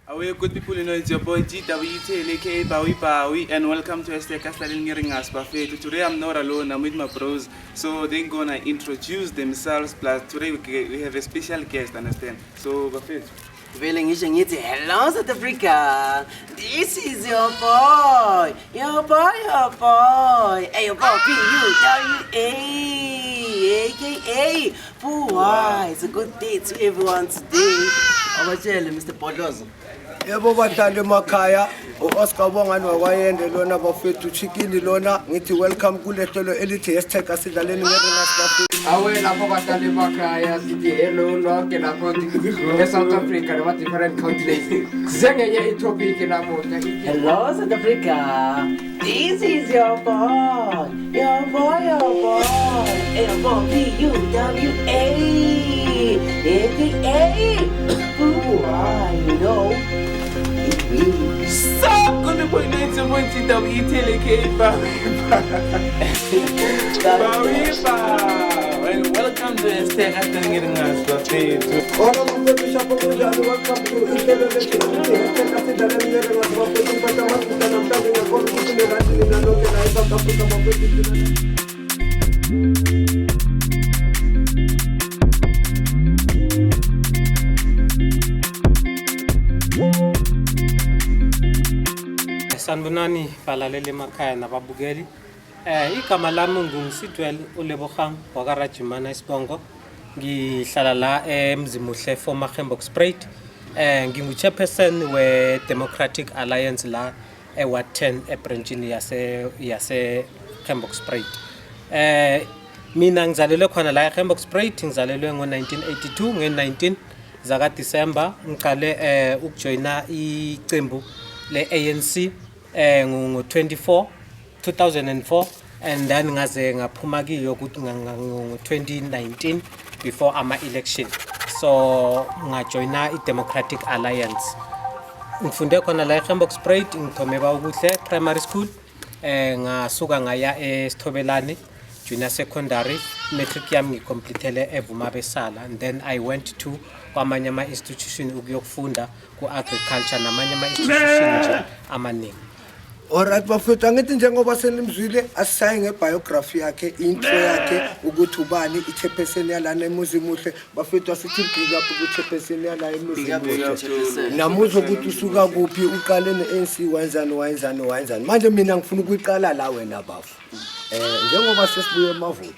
Away good people, it's your boy GWT, aka Bowie, and welcome to STK Ringas Buffet. Today I'm not alone, I'm with my bros, so they're gonna introduce themselves. Plus today we have a special guest, understand? So Buffet. Hello South Africa, this is your boy, hey your boy P-U-W-A, aka Puwa. It's a good day to everyone today. Abatshele Mr. Podlozo. Yebo bahlali emakhaya uOscar Bongani wakwayende lona bafethu chicken lona ngithi welcome kulehlelo elithi hashtag asidlaleni ngeRingas Buffet. Awe lapho bahlali emakhaya sithi hello lonke lapho eSouth Africa nama different countries. Sizengenye itopic namuhla. Hello South Africa, this is your boy, hey your boy P-U-W-A, aka Puwa, you know. So good people, it's your boy GWT, aka Bowie. And welcome to STK Ringas Buffet. Ora mfethu shapokunjani welcome to ihlelo elithi hashtag asidlaleni ngeRingas Buffet. Ngiphatha amazwi namhlanje ngiyakholwa ukuthi ningazilina lonke la eSouth Africa bafethu. Sanibonani balaleli emakhaya nababukeli. Igama lami nguMsidwell uLebogang waKarajimana Isibongo. Ngihlala la eMzimuhle former Gembokspreid. Ngingu-chairperson we-Democratic Alliance la eWard 10 ebranchini yase Gembokspreid. Mina ngizalelwe khona la eGembokspreid, ngizalelwe ngo-1982 nge-19 zaka December ngiqale ukujoyina iqembu le-ANC ngo-2004 and then ngaze ngaphuma kiyo ngo-2019 before ama-election, so ngajoyina i-Democratic Alliance. Ngifunde khona la eGembokspreid, ngithome Bawukuhle Primary School, ngasuka ngaya eSithobelani Junior Secondary, matric yami ngicomplethele eVumabesala, and then I went to kwamanye ama-institution ukuyokufunda ku-agriculture namanye ama-institution nje amaningi. Alright bafethu, angithi njengoba senimzwile asisaye ngebiography yakhe, intro yakhe ukuthi ubani, ichairperson yalana eMuzimuhle. Bafethu asithi big up ku-chairperson yala eMuzimuhle. Namuzwa ukuthi usuka kuphi, uqale ne-ANC wenzani. Manje mina ngifuna ukuyiqala la wena bafu. Njengoba sesibuye emavoti.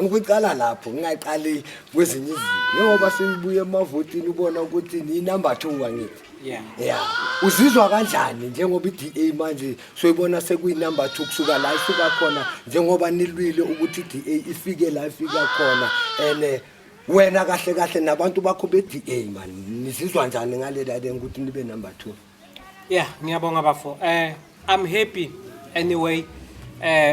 Ngikuqala lapho, ngingaqali kwezinye izinto. Njengoba sibuye emavotini ubona ukuthi ni number 2 wangithi. Yeah. Uzizwa kanjani njengoba iDA manje soyibona sekuyi number 2 kusuka la isuka khona njengoba nilwile ukuthi iDA ifike la ifika khona wena kahle nabantu bakho beDA man nizizwa njani ngalela le ukuthi nibe number 2? Yeah, ngiyabonga bafo. I'm happy anyway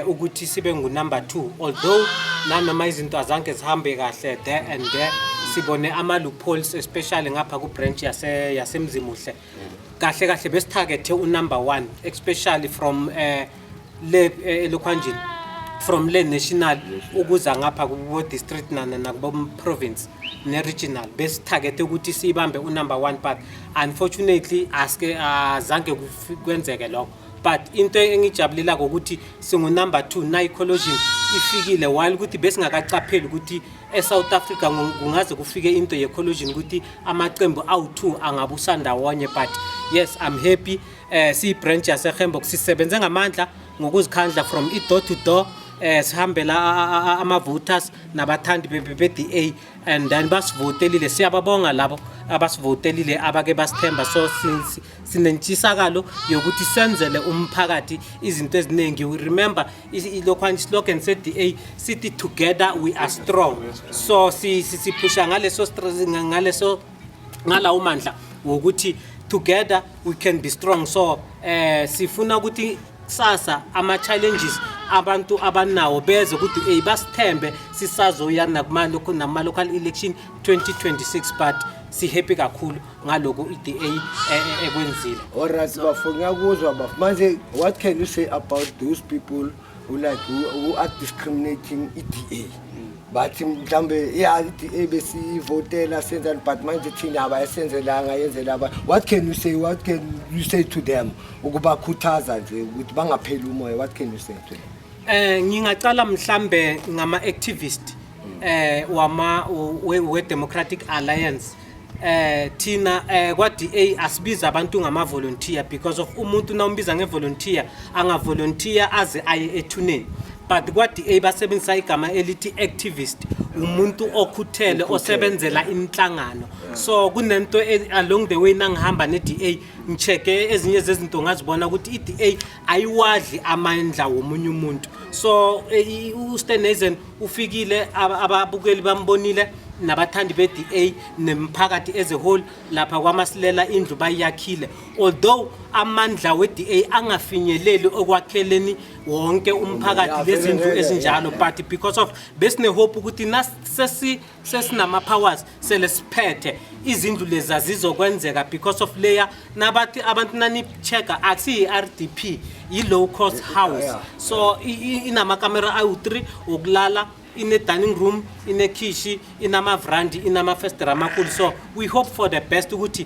ukuthi sibe number 2, although nanoma izinto azange zihambe kahle there and there. Sibone ama-loopholes especially ngapha ku-branch yaseMzimuhle. Kahle besitargethe number 1, especially from from le national ukuza ngapha ku-district nakubo-province ne-regional. Besitargethe ukuthi sibambe number 1, but unfortunately azange kwenzeke lokho. But into engijabulela ukuthi number 2 na ecology ifikile, while ukuthi besingakacapheli ukuthi eSouth Africa kungaze kufike into ye-ecology ukuthi amaqembu awu2 angabusa ndawonye. But yes, I'm happy si-branch yaseGembok sisebenze ngamandla ngokuzikhandla from door to door, sihambela ama-voters nabathandi be-DA, and then basivotelile. Siyababonga labo abasivotelile abake basithemba, so sinentshisakalo yokuthi senzele umphakathi izinto eziningi. We remember ilokhwana slogan se-DA sithi together we are strong, so siphusha ngalawo mandla wokuthi together we can be strong. So sifuna ukuthi sasa ama-challenges abantu abanawo beze ukuthi basithembe sisazoya nama-local election 2026, but si-happy kakhulu ngaloko iDA ekwenzile. Alright bafo, ngiyakuzwa bafo. Manje what can you say about those people who are discriminating iDA? bathi mhlambe i-DA besivotela senzani but manje thina abayisenzelanga yenzela aba. What can you say to them ukubakhuthaza nje ukuthi bangapheli umoya? What can you say to them? Ngingacala mhlambe ngama activist we Democratic Alliance thina kwa DA asibiza abantu ngama volunteer because of umuntu nawumbiza nge volunteer anga volunteer aze aye ethuneni. But kwa DA basebenzisa igama elithi activist, umuntu okhuthele osebenzela inhlangano. So kunento along the way nangihamba ne DA ngicheke ezinye zezinto ngazibona ukuthi iDA ayiwadli amandla womunye umuntu. So uStenezen ufikile ababukeli bambonile nabathandi beDA nemphakathi as a whole lapha kwaMasilela indlu bayakhile. Although amandla weDA angafinyeleli okwakheleni wonke umphakathi lezindlu ezinjalo, but because of besine hope ukuthi sesinama powers selesiphethe izindlu lezi azizokwenzeka because of layer nabathi abantu nani checka akusi RDP yi low cost house. So inama camera awu3 okulala, in a dining room, in a kitchen, in a vrandi, in a festival makul. So we hope for the best ukuthi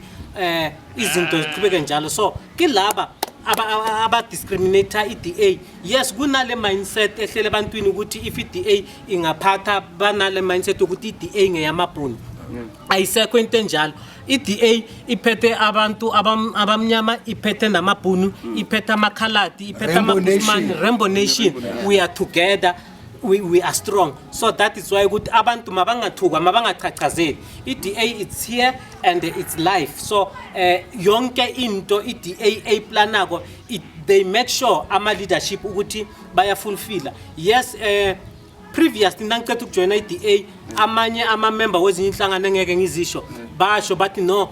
izinto ziqhubeke njalo. So kilaba aba discriminator iDA, yes kunale mindset ehlele bantwini ukuthi if iDA ingaphatha banale mindset ukuthi iDA ngeyamabhunu. Ayisekho into enjalo. iDA iphethe abantu abamnyama, iphethe namabhunu, iphethe amakhaladi, iphethe amabusman, Rainbow Nation. We are together. We are strong. So that is why good abantu mabangathukwa mabangachachazeli. iDA it's here and it's life. So yonke into iDA planako they make sure ama leadership ukuthi baya fulfill. Yes, previously nangicela ukujoin iDA amanye ama member wezinye inhlangano ngeke ngizisho basho bathi no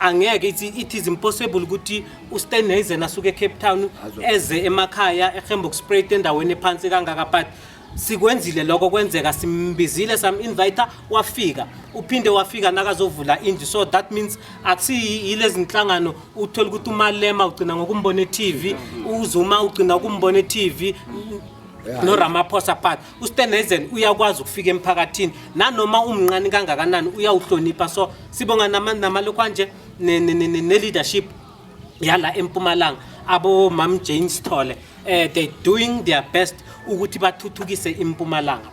angeke it is impossible ukuthi uStenezen asuke eCape Town eze emakhaya eGembokspread endaweni ephansi kangaka, but sikwenzile lokho kwenzeka, simbizile sam inviter wafika uphinde wafika nakazovula indlu. So that means akusi yilezi inhlangano uthola ukuthi uMalema ugcina ngokumbona eTV, uZuma ugcina ukumbona eTV no Ramaphosa, but uStenezen uyakwazi ukufika emphakathini nanoma umncane kangakanani uyawuhlonipha. So sibonga namalokho nje ne leadership yala eMpumalanga abo Mam Jane Sithole they doing their best ukuthi bathuthukise iMpumalanga.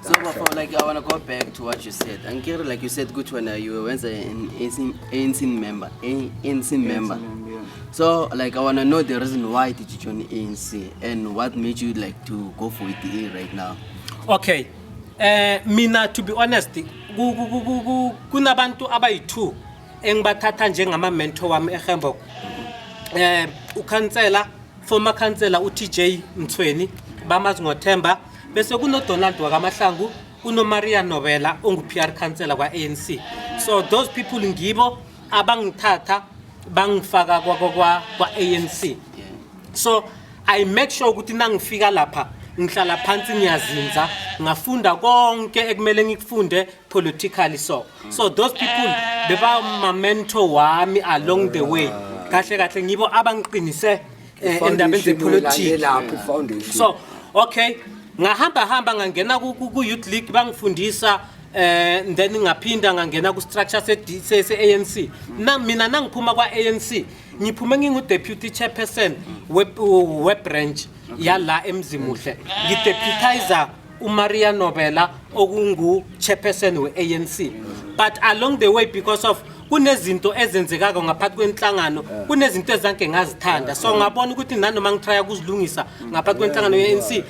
So before, like I wanna go back to what you said. And Kiri, like you said, good when you were an ANC member. So like I wanna know the reason why did you join ANC and what made you like to go for DA right now? Okay, mina to be honest, kunabantu abayi2 engibathatha njengama mentor wami eGembok. Ukhansela, former councillor uTJ Mthweni bamazi ngoThemba, bese kuno Donald wakamahlangu, kuno Maria Nobela ongu-PR councillor kwa ANC. So those people ngibo abangithatha bangifaka kwa ANC. So I make sure ukuthi nangifika lapha ngihlala phansi ngiyazinza ngafunda konke ekumele ngikufunde politically. So those people beba ma mentor wami along the way. Kahle ngibo abangiqinise endabeni zepolitics. So okay, ngahamba ngangena ku youth league bangifundisa, then ngaphinda ngangena ku structure se ANC. Mina nangiphuma kwa ANC ngiphume ngingu deputy chairperson web branch yala eMzimuhle, ngideputizer uMaria Nobela okungu chairperson weANC. But along the way, because of kunezinto ezenzekaka ngaphakathi kwenhlangano, kunezinto ezanke ngazithanda, so ngabona ukuthi nanoma ngitry ukuzilungisa ngaphakathi kwenhlangano yeANC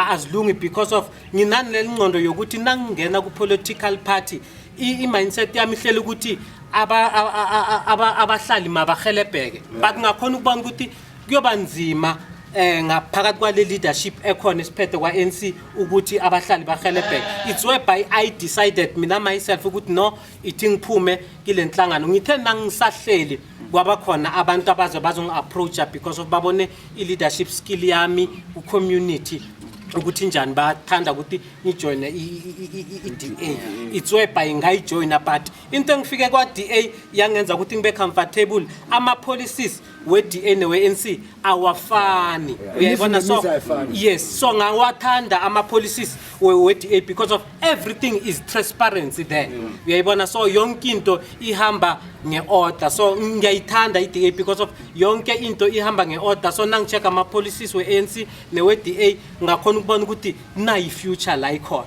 azilungi because of nginani lengqondo yokuthi nangingena ku political party i-mindset yami ihlele ukuthi abahlali mabahelebheke, but ngakhona ukubona ukuthi kuyoba nzima ngaphakathi kwale leadership ekhona esiphethe kwa-ANC ukuthi abahlali bahelebheke. It's whereby I decided mina myself ukuthi no, ithi ngiphume kile nhlangano. Ngithe nangisahleli kwaba khona abantu abazongi-approacha because of babone i-leadership skill yami ku-community ukuthi njani bathanda ukuthi nijoine i-DA it's whereby ngayijoina but into engifike kwa-DA yangenza ukuthi ngibe comfortable ama-policies we-DA newe-ANC awafani uyayibona so yes so ngawathanda ama-policies we-DA because of everything is transparency there uyayibona so yonke into ihamba nge-order so ngiyayithanda i-DA because of yonke into ihamba nge-order so nangi-check ama-policies we-ANC newe-DA ngakhona ukubona ukuthi nayi-future la ikhona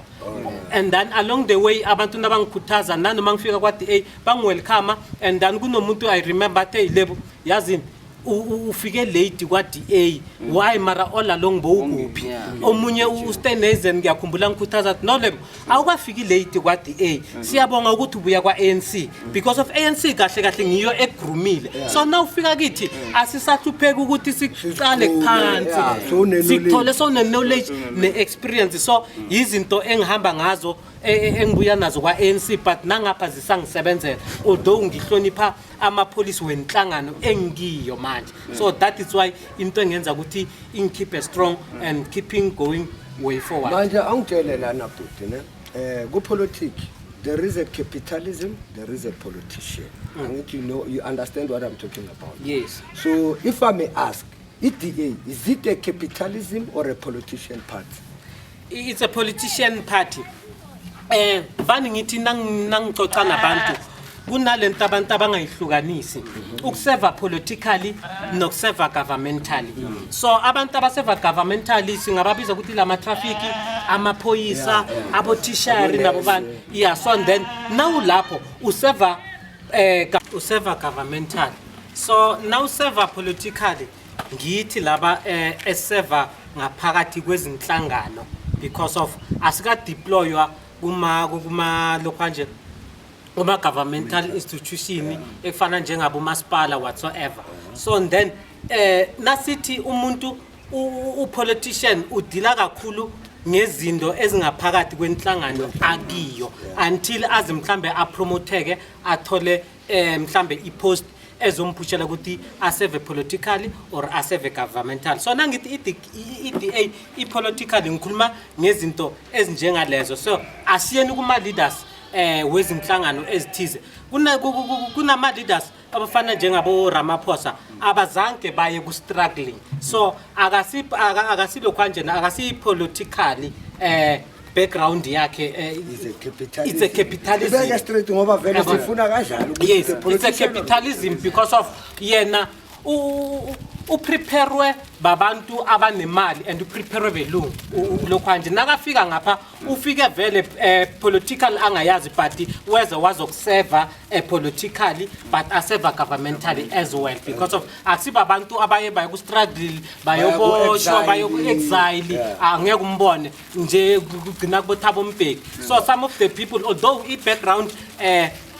and then along the way abantu nabangikhuthaza nanoma ngifika kwa-DA bangiwelcome and then kunomuntu I remember athe Lebo yazini ufike late kwa-DA why mara all along bowukuphi omunye uStenezen ngiyakhumbula ngikhuthaza no Lebo awukafiki late kwa-DA siyabonga ukuthi ubuya kwa-ANC because of ANC kahle kahle ngiyo egrumile so now ufika kithi asisahlupheki ukuthi siqale phansi sithole so ne-knowledge ne-experience so yizinto engihamba ngazo engibuya nazo kwa-ANC but nangapha zisangisebenzela although ngihlonipha ama-police wenhlangano engiyo manje so that is why into engenza ukuthi ingikhiphe strong and keeping going way forward manje angitshele lana bhuti ne ku-politics there is a capitalism, there is a politician. You know, you understand what I'm talking about. Yes. So if I may ask, EDA, is it a capitalism or a politician party? It's a politician party. Vani ngithi nangixoxa nabantu kunalento abantu abangayihlukanisi ukuseva politically nokuseva governmentally so abantu abaseva governmentally singababiza ukuthi lama traffic amaphoyisa abotishari nabo bani yeah so and then now lapho useva governmental so now serve politically ngithi laba eseva ngaphakathi kwezinhlangano because of asika deploywa kuma lokanje uma governmental institution efana njengabo masipala whatsoever so and then nasithi umuntu upolitician udila kakhulu ngezinto ezingaphakathi kwenhlangano akiyo until azimhlambe apromotheke athole mhlambe ipost ezomphushela ukuthi aseve politically or aseve governmental so nangithi iDA ipolitically ngikhuluma ngezinto ezinjengalezo so asiyeni kuma leaders wezinhlangano ezithize kunama leaders abafana njengabo Ramaphosa abazange baye ku struggling so akasilo kanjena akasi politically background yakhe it's a capitalism Ibeka straight ngoba vele sifuna kanjalo yes it's a capitalism because of yena upreparewe babantu abanemali and upreparewe belungu lokhanje nakafika ngapha ufike vele political angayazi but whether wazokuseva politically but aseva governmentally as well because of akusiba abantu abaye baye ku struggle bayoboshwa bayo exile angeke umbone nje kugcina kubothabo Mbeki so some of the people although I background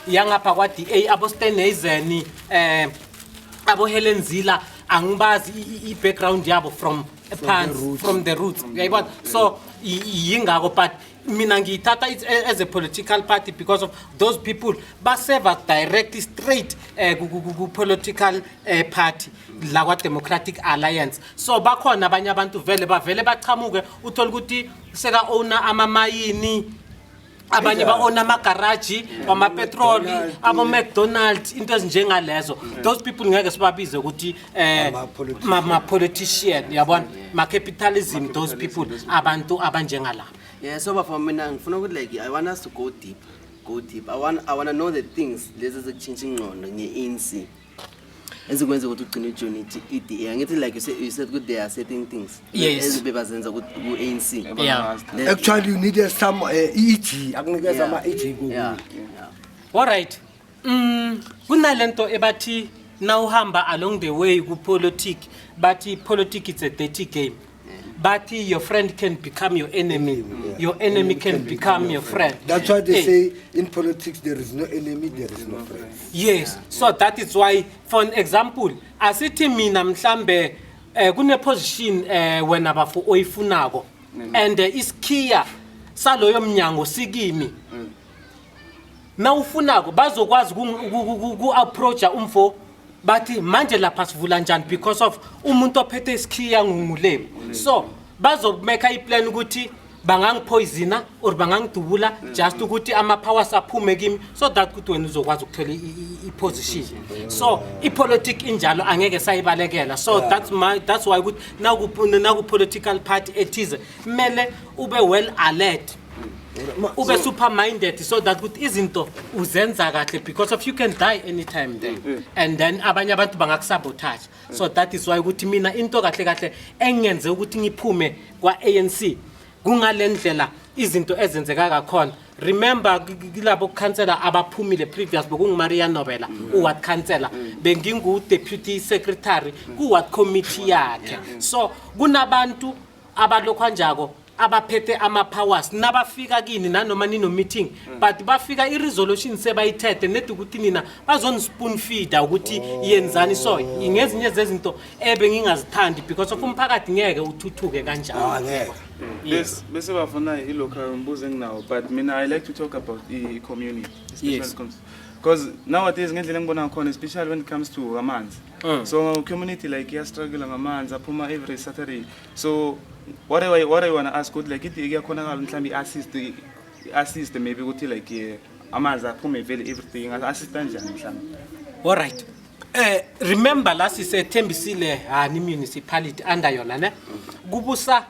yangapha kwa DA abo Stenezen abo Helen Zila angibazi I-background yabo from the roots uyayibona so yingako but mina ngiyithatha as a political party because of those people baseva directly straight ku political party la kwa Democratic Alliance so bakhona abanye abantu vele bachamuke uthola ukuthi seka owner amamayini abanye baona amagaraji amapetroli abo McDonald's into ezinjengalezo those people ngeke sibabize ukuthi ma politician yabona ma capitalism those people abantu abanjengala yeah so for mina ngifuna ukuthi like I want us to go deep I want to know the things lezi ezikutshintsha ingqondo ngeANC ezikwenza ukuthi ugcine journey iDA angithi like you said good there are certain things ezibebazenza ku ANC yeah actually you need some EG akunikeza ama EG ku all right kunalento ebathi nawuhamba along the way ku politics but politics is a dirty game but your friend can become your enemy your enemy can become your friend that's why they say in politics there is no enemy there is no friend yes so that is why for an example asithi mina mhlambe kune position wena bafu oyifunako and iskhiya saloyo mnyango sikimi nawufunako bazokwazi ku approacha umfo bathi manje lapha sivula njani because of umuntu ophethe iskhiya ngumulemi so bazomeka iplan ukuthi bangangiphoisona or bangangidubula just ukuthi ama-powers aphume kimi so that ukuthi wena uzokwazi ukuthola i-position so ipolitic injalo angeke sayibalekela so that's why ukuthi naku-political party ethize kumele ube well alert ube super-minded so that ukuthi izinto uzenza kahle because of you can die anytime then and then abanye abantu bangakusabotage so that is why ukuthi mina into kahle engenze ukuthi ngiphume kwa-ANC kungale ndlela izinto ezenzeka kakhona remember kilabo councillor abaphumile previous bekunguMaria Nobela uward councillor bengingu deputy secretary kuward committee yakhe so kunabantu abalokho njako abaphethe ama-powers nabafika kini nanoma nino meeting but bafika i-resolution sebayithethe nedi ukuthi nina bazoni-spoon feeder ukuthi yenzani so ngezinye zezinto ebengingazithandi because of umphakathi ngeke uthuthuke kanjalo bese bafuna i-local mbuzo enginawo but mina I like to talk about i-community Yes. because nowadays ngendlela engibona khona especially when it comes to amanzi so community like iyastruggle ngamanzi aphuma every Saturday so what I want to ask ukuthi like ithi iyakhonakala mhlawumbe assist maybe ukuthi like amanzi aphume vele everything assist kanjani mhlawumbe all right remember la sisethembisile hani municipality under yona ne kubusa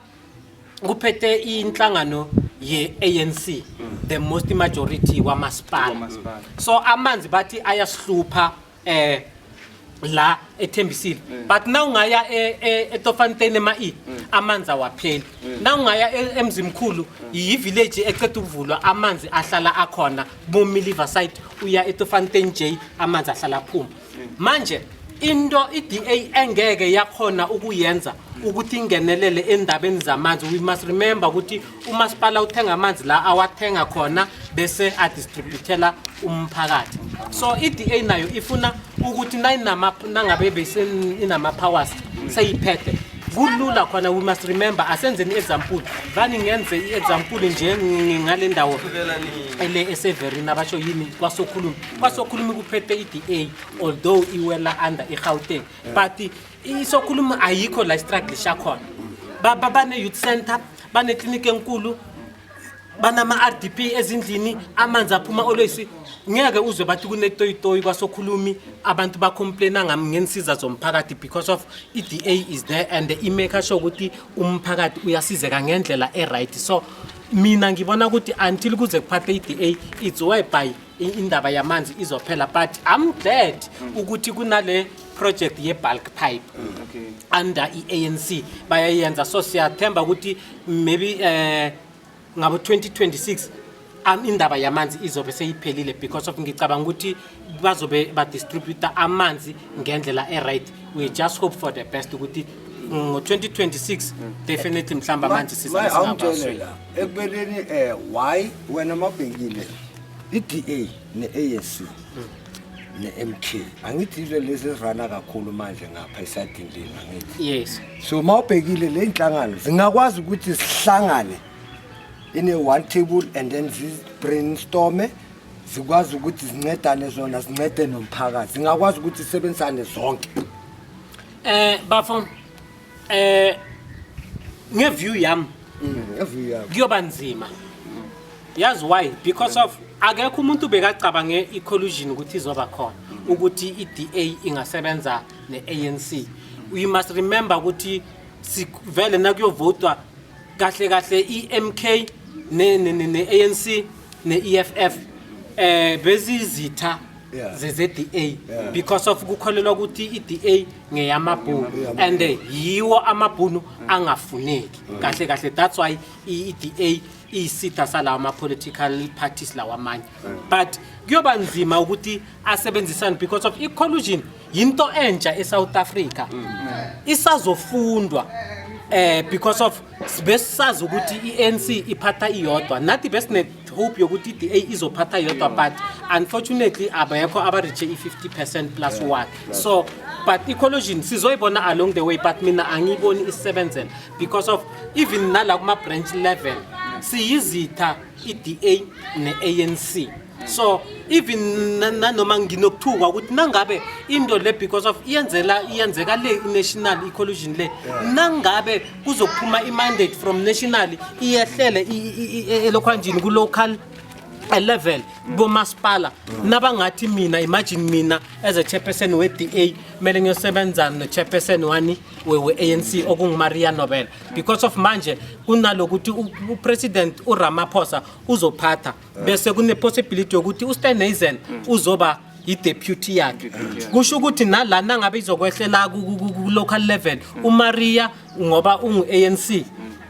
kuphethe inhlangano ye-ANC the most majority wamasipala so amanzi bathi ayasihlupha la ethembisile but now ungaya eTofanten ema-E amanzi awapheli now ungaya emzimkhulu yi-village eqeda ukuvulwa amanzi ahlala akhona bomiliver side uya eTofanten J amanzi ahlala aphuma manje into i-DA engeke yakhona ukuyenza ukuthi ingenelele endabeni zamanzi we must remember ukuthi umasipala uthenga amanzi la awathenga khona bese adistributela umphakathi so i-DA nayo ifuna ukuthi nangabe inama-powers seyiphethe kulula khona we must remember asenzeni i-example vani ngenze i-example nje ngale ndawo ele eseverina basho yini kwasokhulumi kuphethe i-DA although iwela under i-Gauteng but isokhulumi ayikho la struggle shakhona bane-youth center bane-clinic enkulu banama-RDP ezindlini amanzi aphuma always ngeke uzwe bathi kunetoyitoyi kwasokhulumi abantu bacomplaina ngensiza zomphakathi because of i-DA is there and imeka sure ukuthi umphakathi uyasizeka ngendlela e-right so mina ngibona ukuthi until kuze kuphathe i-DA it's whereby indaba yamanzi izophela but I'm glad ukuthi kunale project ye-bulk pipe under i-ANC bayayenza so siyathemba ukuthi maybe ngabo 2026 indaba yamanzi izobe seyiphelile because of ngicabanga ukuthi bazobe badistributor amanzi ngendlela e-right we just hope for the best ukuthi ngo-2026 definitely mhlawumbe amanzi sizawutshela ekubeleni why wena mabhekile i-DA ne-ANC ne-MK angithi izo lezi ezirana kakhulu manje ngapha esadini leni angithi yes so mawubhekile le inhlangano zingakwazi ukuthi sihlangane in a one table and then brainstorm zikwazi ukuthi zincedane zona zincede nomphakathi zingakwazi ukuthi sisebenzisane zonke bafo ngeview yami kuyoba nzima yazi why because of akekho umuntu bekacabange i-collusion ukuthi izoba khona ukuthi i-DA ingasebenza ne-ANC we must remember ukuthi vele nakuyovotwa kahle i-MK ne-ANC ne-EFF bezizitha ze-DA because of kukholelwa ukuthi i-DA ngeyamabhunu and yiwo amabhunu angafuneki kahle that's why i-DA isitha salawa ama-political parties lawa amanye but kuyoba nzima ukuthi asebenzisane because of i-collusion yinto entsha eSouth Africa isazofundwa because of besisazi ukuthi i-ANC iphatha iyodwa nathi besine hope yokuthi i-DA izophatha iyodwa but unfortunately abekho abariche i-50% plus 1 so but i-collusion sizoyibona along the way but mina angiyiboni isebenzela because of even nala kuma branch level siyizitha i-DA ne-ANC So even nanoma nginokuthuka ukuthi nangabe into le because of iyenzeka le national ecology le nangabe kuzokuphuma imandate from national iyehlele elokwanjini ku local level bomasipala nabangathi mina imagine mina as a chairperson we DA mele ngiyosebenza no chairperson wani we ANC okunguMaria Nobel because of manje kunalokuthi upresident uRamaphosa uzophatha bese kune possibility ukuthi uSteneisen uzoba i-deputy yakhe kusho ukuthi nalana ngabe izokwehlela ku local level uMaria ngoba ungu-ANC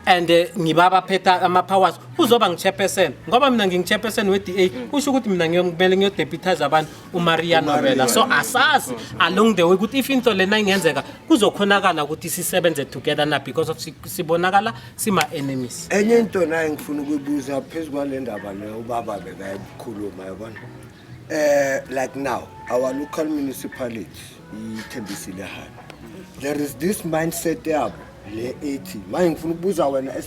and ngibaba phetha ama-powers uzoba ngi-chairperson ngoba mina ngingi-chairperson we-DA kusho ukuthi mina ngiyomele ngiyodeputize abantu uMaria Nobela so asazi along the way ukuthi if into lena ingenzeka kuzokhonakala ukuthi sisebenze together na because of sibonakala sima-enemies. Enye into naye ngifuna ukuyibuza phezu kwale ndaba leyo ubaba bekayikhuluma yabona like now our local municipality iThembisile Hana there is this mindset yabo le 80 manje ngifuna ukubuza wena as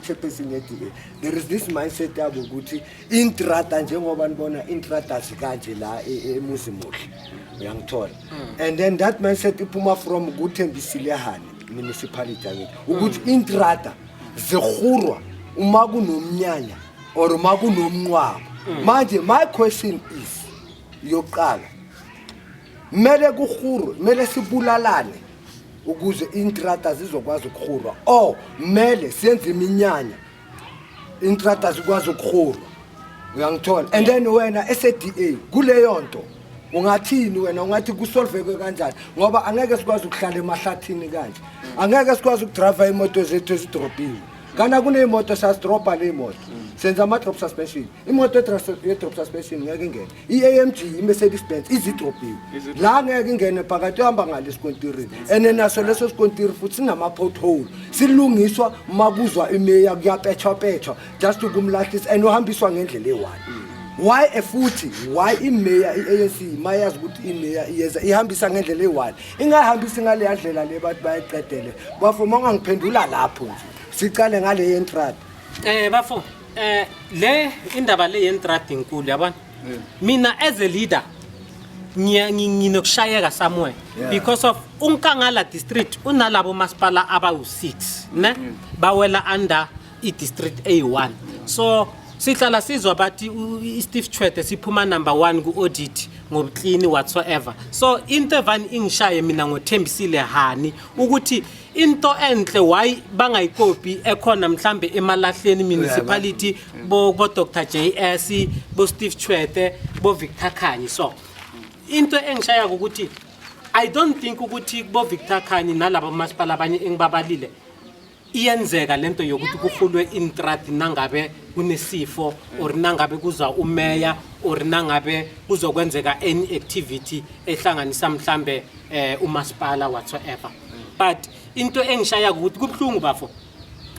ichairperson ye-DA there is this mindset yabo ukuthi intrata njengoba nibona intrata zikanje la eMuzimuhle uyangithola and then that mindset iphuma from kuThembisile Hana municipality yakithi ukuthi intrata zihurwa uma kunomnyanya or uma kunomnqwabo manje my question is yoqala mele kuhurwe mele sibulalane ukuze intrata zizokwazi ukuhurwa oh mele senze iminyanya intrata zikwazi ukuhurwa uyangithola and then wena SDA kuleyo nto ungathini wena ungathi kusolveke kanjani ngoba angeke sikwazi ukuhlala emahlathini kanje angeke sikwazi ukudrive imoto zethu ezidropiwe kana kunemoto sasdropa le moto senza ama drop suspension imoto drop suspension ngeke ingene iAMG iMercedes Benz izidropiwe la ngeke ingene phakathi uhamba ngale sikontirini ene naso leso sikontiri futhi sinama pothole silungiswa makuzwa imeya kuyapetshwa just ukumlahlisa and uhambiswa ngendlela eyi1 why futhi why imeya iANC mayazi ukuthi imeya iyeza ihambisa ngendlela eyi1 ingahambisi ngale yandlela le bathi bayiqedele bafuma ungangiphendula lapho nje sicale ngale yentrata bafo le indaba le yentrata inkulu yabona mina as a leader nginokushayeka somewhere because of uNkangala district unalabo masipala abawu6 ne bawela under idistrict A1 so sihlala sizwa bathi uSteve Tshwete siphuma number 1 ku audit ngobuclean whatsoever so into evani ingishaye mina ngoThembisile Hani ukuthi into enhle why bangayikopi ekhona mhlambe emalahleni municipality bo Dr JS bo Steve Tshwete bo Victor Khanyi so into engishaya ukuthi I don't think ukuthi bo Victor Khanyi nalabo masipala abanye engibabalile iyenzeka lento yokuthi kuhulwe intrati nangabe kunesifo or nangabe kuza umeya or nangabe kuzokwenzeka any activity ehlanganisa mhlambe umasipala whatsoever but into engishaya ukuthi kubhlungu bafo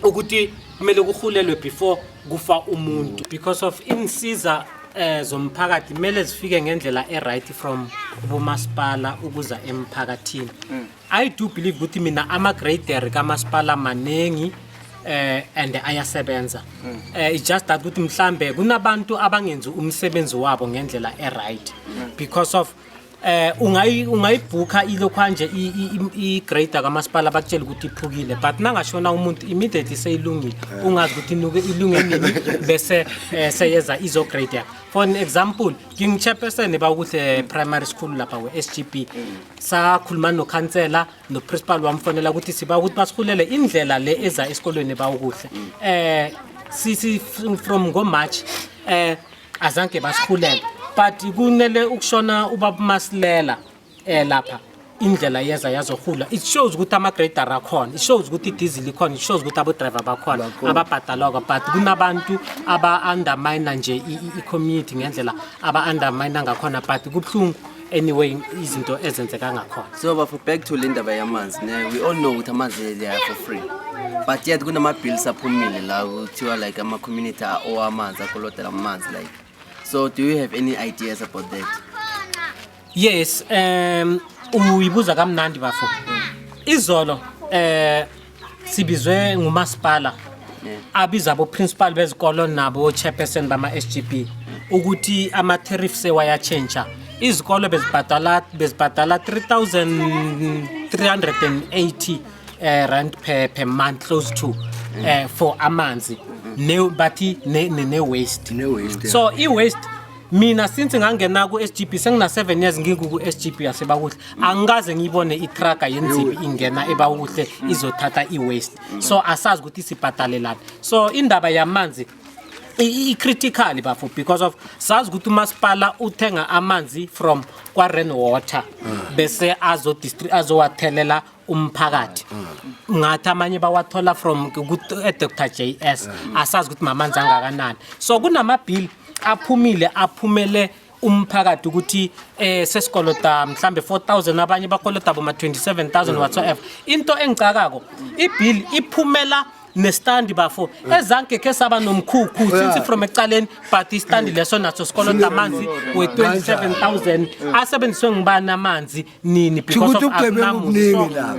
ukuthi kumele kuhulelwe before kufa umuntu because of insiza zomphakathi kumele zifike ngendlela right from umasipala ukuza emphakathini I do believe ukuthi mina ama grader kamasipala manengi and ayasebenza it's just that ukuthi mhlambe kunabantu abangenzi umsebenzi wabo ngendlela right because of ungayibhuka ilokhanje igrader kamasipala bakutshela ukuthi iphukile but nangashona umuntu immediately seyilungile ungazi ukuthi ilunge nini bese seyeza izograder for an example ngingichairperson bakuhle primary school lapha we-SGB sakhuluma nokhansela noprincipal wamfonela ukuthi siba ukuthi basihulele indlela le eza esikolweni bawukuhle sisi from ngoMarch azange basihulele but kunele ukushona ubaba Masilela lapha indlela yeza yazohula it shows ukuthi ama grader akhona it shows ukuthi diesel ikhona it shows ukuthi abo driver bakhona ababhadalwa but kunabantu aba undermine nje i-community ngendlela aba undermine ngakhona but kubhlungu anyway izinto ezenzeka ngakhona so back to Linda yamanzi we all know ukuthi amanzi they are for free but yet kunama bills aphumile la kuthiwa like ama community owamanzi akolotela amanzi like so do you have any ideas about that? Yes, uyibuza kamnandi bafo. Izolo sibizwe ngumasipala. Abiza abo principal bezikolo nabo chairperson bama SGB. ukuthi ama tariffs sewayatshentsha izikole bezibhadala 3,380 rand per month close to for amanzi bathi ne waste so I waste mina since ngangena ku SGB sengina 7 years ngikuku SGB yasebakuhle angikaze ngibone itracker yenzibi ingena ebakuhle izothatha I waste so asazi ukuthi sibhadalelana so indaba yamanzi critical bafo because of sazi ukuthi umasipala uthenga amanzi from kwa rain water bese azowathelela umphakathi ngathi amanye bawathola from Dr JS asazi ukuthi mamanzi angakanani so kunama bill aphumele umphakathi ukuthi sesikolota mhlambe 4,000 abanye bakolota boma 27,000 whatsoever into engicakako ibill iphumela nestandi bafo ezanke ke saba nomkhukhu since from ecaleni but istandi leso naso sikolota amanzi we 27,000 asebenziswe ngibani amanzi nini because of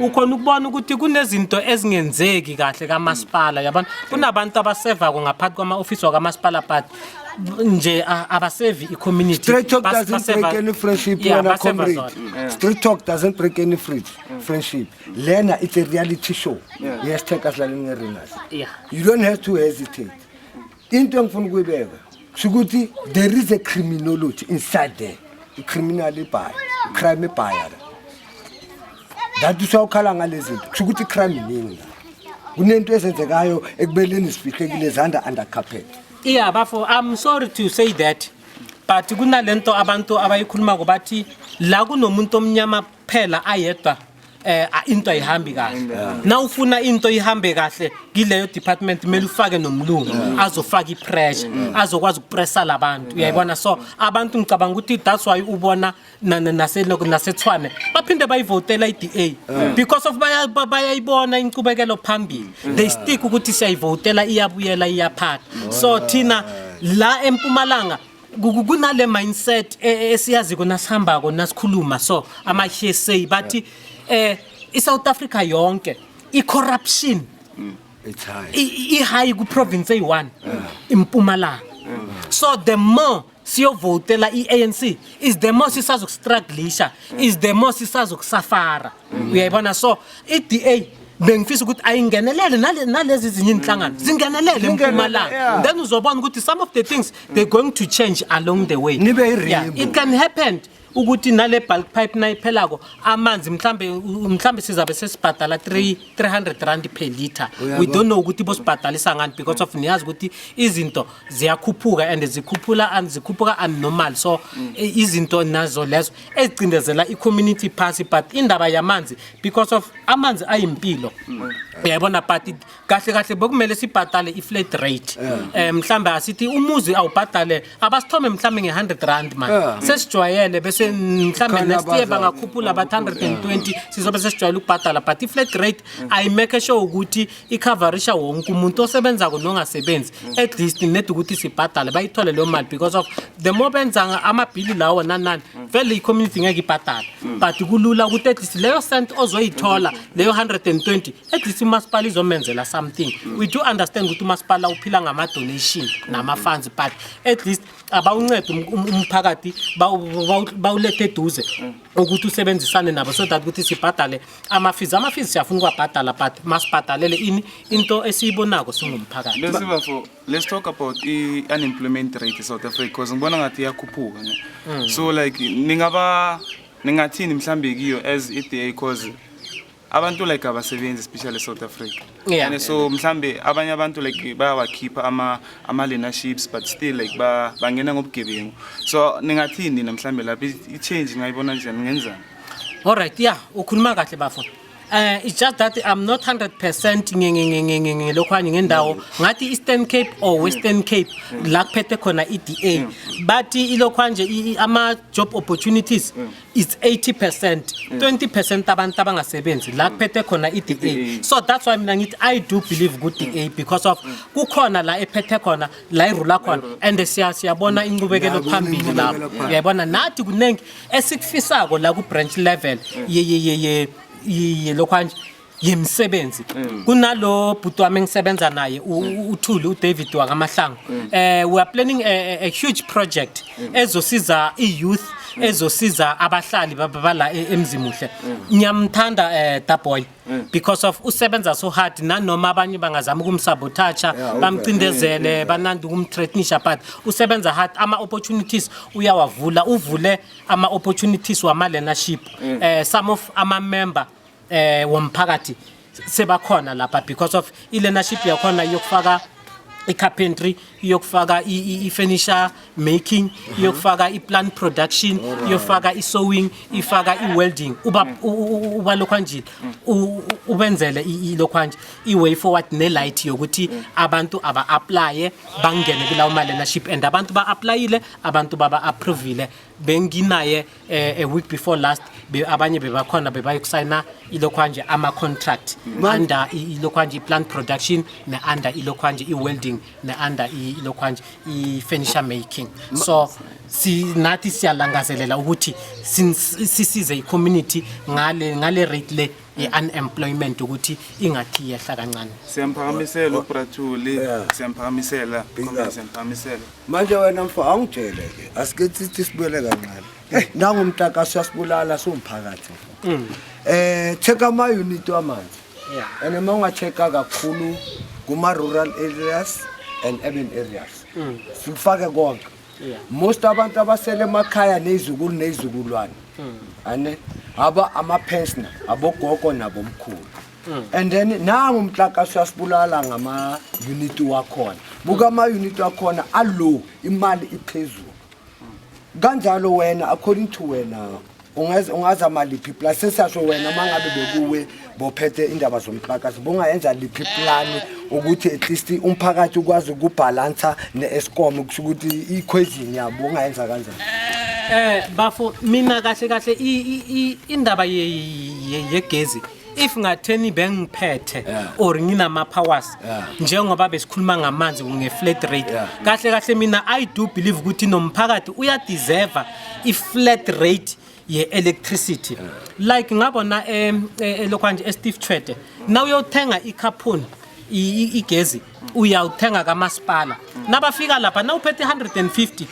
ukhona ukubona ukuthi kunezinto ezingenzeki kahle kamasipala yabona kunabantu abaseva ko ngaphakathi kwama office wakamasipala but nje abasevi I-community Straight talk doesn't break any friendship when comrade. Straight talk doesn't break any friendship. Lena, it's a reality show. Yes, take us like ringers. You don't have to hesitate. Into engifuna ukuyibeka ukuthi there is a criminology inside there. The criminal by crime by. That is how khala ngalezi zinto. Ukuthi crime iningi. Kunento ezenzekayo ekubeleni sifihlekile zanda under carpet. Yeah, bafo, I'm sorry to say that, but kunalento abantu abayikhuluma ngobathi la kunomuntu omnyama phela ayedwa into ihambi kahle. Na ufuna into ihambe kahle kileyo department mele ufake nomlungu azofaka ipressure azokwazi ukupressa labantu uyayibona so abantu ngicabanga ukuthi that's why ubona nasethwane baphinde bayivotela iDA because of bayayibona incubekelo phambili they stick ukuthi siyayivotela iyabuyela iyaphatha so thina la eMpumalanga kunale mindset esiyazi konasihamba konasikhuluma so ama hearsay bathi iSouth Africa yonke icorruption It's high. I-high ku province eyi1 eMpumalanga so the more siyovotela iANC is the more sisazokustrugglisha is the more sisazokusafara uyayibona so iDA bengifisa ukuthi ayingenelele nalezi zinye inhlangano zingenelele eMpumalanga then uzobona ukuthi some of the things they're going to change along the way it can happen ukuthi nale bulk pipe nayiphelako amanzi mhlambe sizabe sesibhadala 300 rand per liter we don't know ukuthi bosibhadalisa ngani because of niyazi ukuthi izinto ziyakhuphuka and zikhuphuka unnormal so izinto nazo lezo ezicindezela i-community phansi but indaba yamanzi because of amanzi ayimpilo uyayibona but kahle bokumele sibhadale i-flat rate mhlambe asithi umuzi awubhadale abasithome mhlambe nge100 rand man sesijwayele bese mhlambe next year bangakhuphula ba 120 sizobe sesijwayele ukubhadala but i-flat rate ayimeke sure ukuthi icoverisha wonke umuntu osebenza nongasebenzi at least net ukuthi sibhadale bayithole leyo mali because of the more benza amabhili lawo nanani vele i-community ngeke ibhadala but kulula ukuthi at least leyo cent ozoyithola leyo 120 at least umasipala izomenzela something we do understand ukuthi umasipala uphila ngama donation nama funds but at least abawuncede umphakathi bawulethe eduze ukuthi usebenzisane nabo so that ukuthi sibhadale ama-fees siyafuna ukwabhadala but masibhadalele into esiyibonako singumphakathi let's talk about unemployment rate in South Africa because ngibona ngathi iyakhuphuka so like ningathini mhlambe kiyo as iDA because abantu like abasebenzi especially South Africa and so mhlambe abanye abantu like bayawakhipha ama leaderships but still like bangena ngobugebengu so ningathini namhlambe lapha i-change ngayibona njani ngenzani alright ukhuluma kahle bafo it's just that I'm not 100% ngelokhwani ngendawo ngathi Eastern Cape or Western Cape la kuphethe khona iDA but ilokhwanje ama job opportunities is 80% 20% abantu abangasebenzi la kuphethe khona iDA so that's why mina ngithi I do believe good DA because of kukhona la ephethe khona la irula khona and siyabona incubekelo phambili lapho uyayibona nathi kunengi esikufisako la ku branch level ye lokhwanje yemsebenzi kunalo bhuti wami engisebenza naye uThuli uDavid wakamahlangu we are planning a huge project ezosiza i-youth ezosiza abahlali bala emzimuhle ngiyamthanda Daboy because of usebenza so hard nanoma abanye bangazama ukumsabotacha bamcindezele banandi ukumthreatenisha but usebenza hard ama opportunities uyawavula uvule ama opportunities wama leadership some of ama member womphakathi sebakhona lapha because of i-leadership yakhona yokufaka i-carpentry yokufaka i-furniture making yokufaka i-plant production yokufaka i-sewing ifaka i-welding uba lokhwanjile ubenzele ilokhwanje i-way forward ne-light yokuthi abantu aba-applye bangene kulawo ma-leadership and abantu ba-applyile abantu baba-approvile benginaye a week before last abanye bebakhona bebayokusayina ilokhwanje ama-contract under ilokhwanje i-plant production ne-under ilokhwanje i-welding ne-under ilokhwanje i-furniture making so nathi siyalangazelela ukuthi sisize i-community ngale rate le i-unemployment ukuthi ingathi yehla kancane. Siyampakamisela uBrathuli, siyampakamisela manje wena mfo angitshele ke asikethi sithi sibuyele kancane nangumtaka siyasibulala somphakathi check ama unit wamanzi and uma ungachecka kakhulu kuma rural areas and urban areas sifake konke most abantu abasele emakhaya nezizukulwane ane ama pensioner abogogo nabomkhulu and then nangu mhlaka siyasibulala ngama unit wakhona buka ama unit wakhona allow imali iphezulu kanjalo wena according to wena ungaza maliphi plus sesasho wena mangabe bekuwe bophethe indaba zomphakathi bungayenza liphi plan ukuthi at least umphakathi ukwazi ukubalance neEskom ukuthi i-equation yabo ungayenza kanjani bafo mina kahle indaba yegezi if ngatheni bengiphethe or nginama powers njengoba besikhuluma ngamanzi nge-flat rate kahle mina I do believe ukuthi nomphakathi uyadeserve i-flat rate ye-electricity like ngabona lokhanje Steve Tshwete now uyothenga ikhaphuni igezi uyawuthenga kamasipala nabafika lapha nawuphethe 150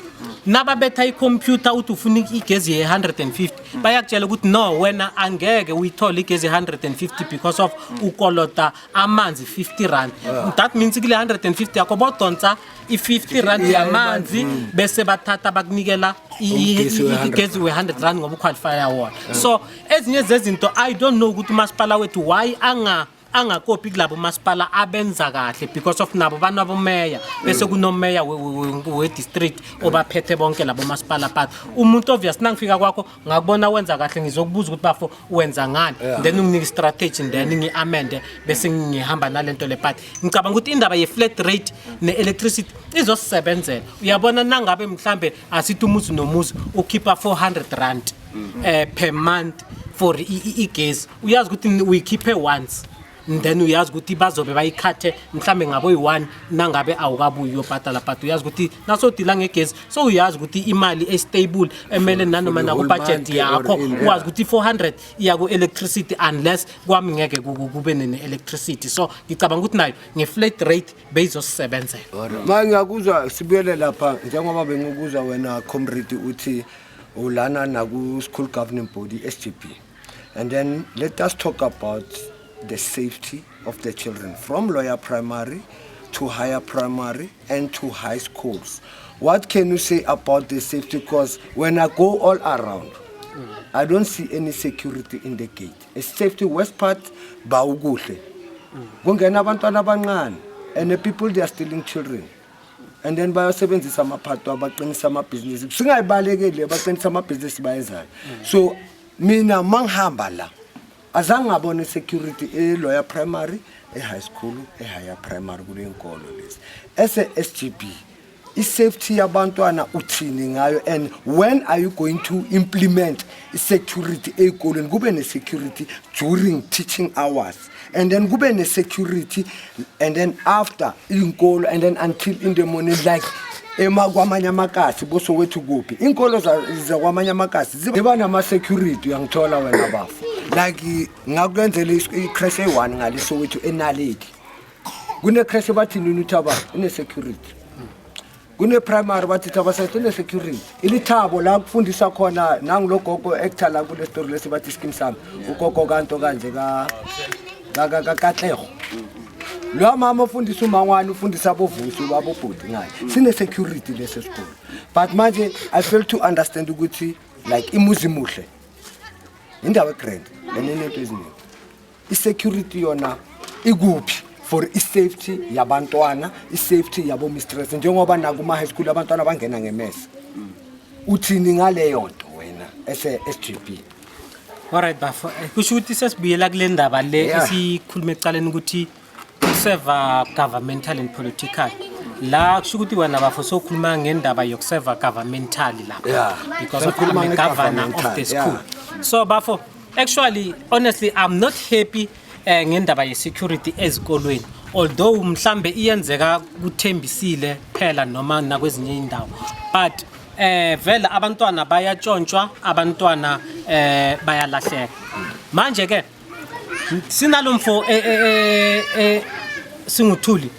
nababetha icomputer uthi ufuna igezi ye-150 bayakutshela ukuthi no wena angeke uyithole igezi ye-150 because of ukolota amanzi 50 rand that means kule 150 yakho bodonsa i-50 rand yamanzi bese bathatha bakunikela igezi we-100 rand ngoba uqualify wona so ezinye zezinto I don't know ukuthi umasipala wethu why angakopi kulabo masipala abenza kahle because of nabo bana bomeya bese kunomeya we district obaphethe bonke labo masipala but umuntu obvious nangifika kwakho ngakubona wenza kahle ngizokubuza ukuthi bafo wenza ngani then unginike strategy then ngiamende bese ngihamba nalento le but ngicabanga ukuthi indaba ye flat rate ne-electricity izosebenzela uyabona nangabe mhlambe asithi umuzi nomuzi ukhipha 400 rand per month for igezi uyazi ukuthi uyikhiphe once then uyazi ukuthi bazobe bayikhathe mhlambe ngabo yi1 nangabe awukabuyi uyobhatala but uyazi ukuthi nasodila ngegezi so uyazi ukuthi imali estable emele nanoma na budget yakho uyazi ukuthi 400 iya ku electricity unless kwami ngeke kube ne-electricity so ngicabanga ukuthi nayo nge-flat rate bezosebenzela manje ngiyakuzwa sibuyele lapha njengoba bengikuzwa wena comrade uthi ulana naku school governing body SGB and then let us talk about the safety of the children from lower primary to higher primary and to high schools. What can you say about the safety? Because when I go all around, I don't see any security in the gate. A safety west part, bawuguhle. Kungena abantwana abancane and the people they are stealing children. And then bayasebenzisa amaphato abaqinisa amabhizinisi. Singayibalekile baqinisa amabhizinisi bayenzayo. So mina mangihamba la azange ngabona security lower primary high school higher primary kule nkolo lezi SGB i-safety yabantwana uthini ngayo, and when are you going to implement i-security ey'kolweni, kube ne-security during teaching hours, and then kube ne-security, and then after iy'nkolo, and then until in the morning, like kwamanye amakasi boSoweto kuphi inkolo zakwamanye amakasi ziba nama-security, uyangithola wena bafo, like ngakwenzela i-crash eyi-1 ngaliSoweto enaleki, kune-crash bathini uNuthaba ine-security, kune-primary bathi Thaba South ine-security, ilithabo la kufundisa khona nangilogogo actor la kule story lesi bathi Skim Sam ugogo kanto kanje kaTlego. Lo mama ufundisa umangwane ufundisa abovusi babobhodi ngayo sine security lese sikole, but manje I fail to understand ukuthi like imuzi muhle indawo grand lenento eziningi i-security yona ikuphi for i-safety yabantwana, i-safety yabo mistress, njengoba nakuma high school abantwana bangena ngemesa. Uthini ngaleyo nto wena SGB? Alright bafo, kusho ukuthi sesibuyela kule ndaba le esikhuluma ecaleni ukuthi serve governmental and political. La kusho ukuthi wena bafo sokhuluma ngendaba yokuserve governmental lapha because of the governor of the school. So bafo, actually honestly I'm not happy ngendaba ye-security ezikolweni, although mhlambe iyenzeka kuthembisile phela noma nakwezinye indawo, but vela abantwana bayatshontshwa, abantwana bayalahleka. Manje ke sinalomfo singuthuli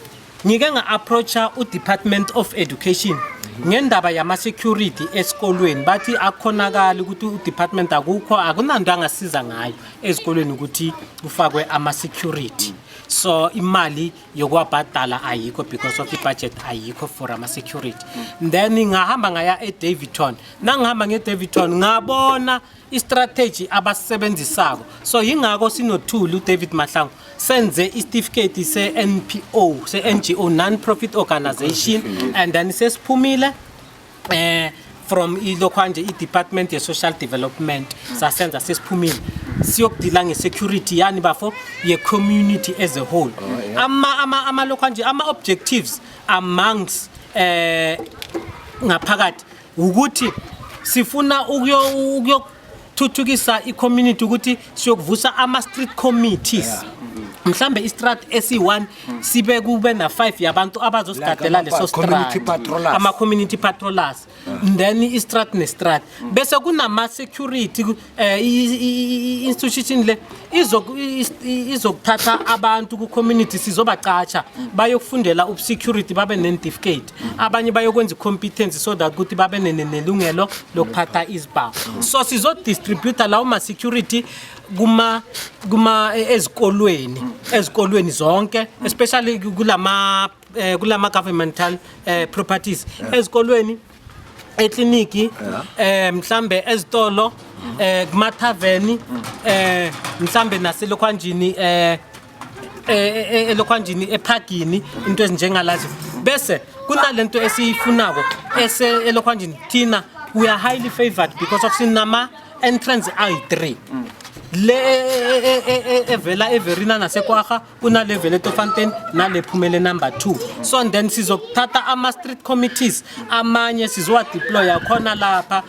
ngike nga-approacha u-Department of Education ngendaba yama-security esikolweni, bathi akhonakala ukuthi u-department akunanto angasiza ngayo ezikolweni ukuthi kufakwe ama-security. So imali yokwabhadala ayikho because of i-budget ayikho for ama-security. Then ngahamba ngaya eDavidton, nangihamba ngeDavidton ngabona i-strategy abasebenzisako. So yingako sinothuli uDavid Mahlangu senze isitifiketi se-NPO, se-NGO, non-profit organization, and then sesiphumile from ilokhanje i-Department of Social Development sasenza sesiphumile siyokudila nge-security yani bafo ye-community as a whole. Ama lokhanje ama-objectives amongst ngaphakathi ukuthi sifuna ukuyothuthukisa i-community ukuthi siyokuvusa ama-street committees. Mhlambe istrat esi1 sibe kube na 5 yabantu abazosigadela leso strat ama community patrollers, then istrat nestrat bese kunama security institution le izokuthatha abantu ku community sizobacatsha bayokufundela up security babe ne-certificate, abanye bayokwenza competence so that ukuthi babe nelungelo lokuphatha izibhawu. So sizodistribute lawo ma security kuma ezikolweni zonke, especially kulama governmental properties ezikolweni, ekliniki, mhlambe ezitolo, kuma tavern, mhlambe naselokhwanjini elokhwanjini ephagini into ezinjengalazo. Bese kunalento esiyifunako elokhwanjini thina we are highly favored because of sinama entrance ayi3 le evela everina nasekwagga kuna level eTofontein nale phumele number 2. So then sizokuthatha ama street committees amanye sizowa deploy khona lapha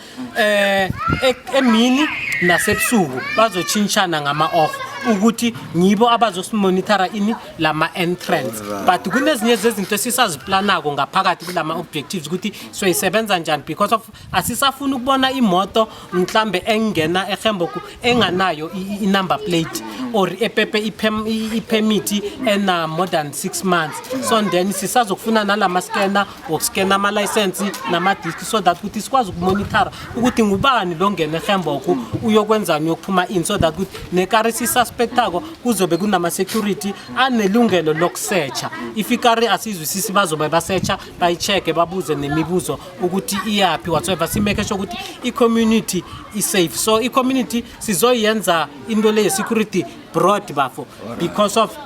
emini nasebusuku bazotshintshana ngama off ukuthi ngibo abazosimonitara ini lama entrance, but kunezinye zezinto esisaziplanako ngaphakathi kulama objectives ukuthi soyisebenza njani because of asisafuna ukubona imoto mhlambe engena ehemboku enganayo i-number plate or epepe i-permit ena more than 6 months. So then sisazokufuna nalama scanner okuscanner ama license nama disk so that ukuthi sikwazi ukumonitora ukuthi ngubani lo ngena ehemboku uyokwenzani yokuphuma in, so that ukuthi nekari suspectako kuzobe kunama security anelungelo lokusearcha. If ikari asizwisisi bazobe basearcha bayicheke babuze nemibuzo ukuthi iyapi whatsoever, simeke sure ukuthi i-community is safe. So i-community sizoyenza into le security broad bafo because of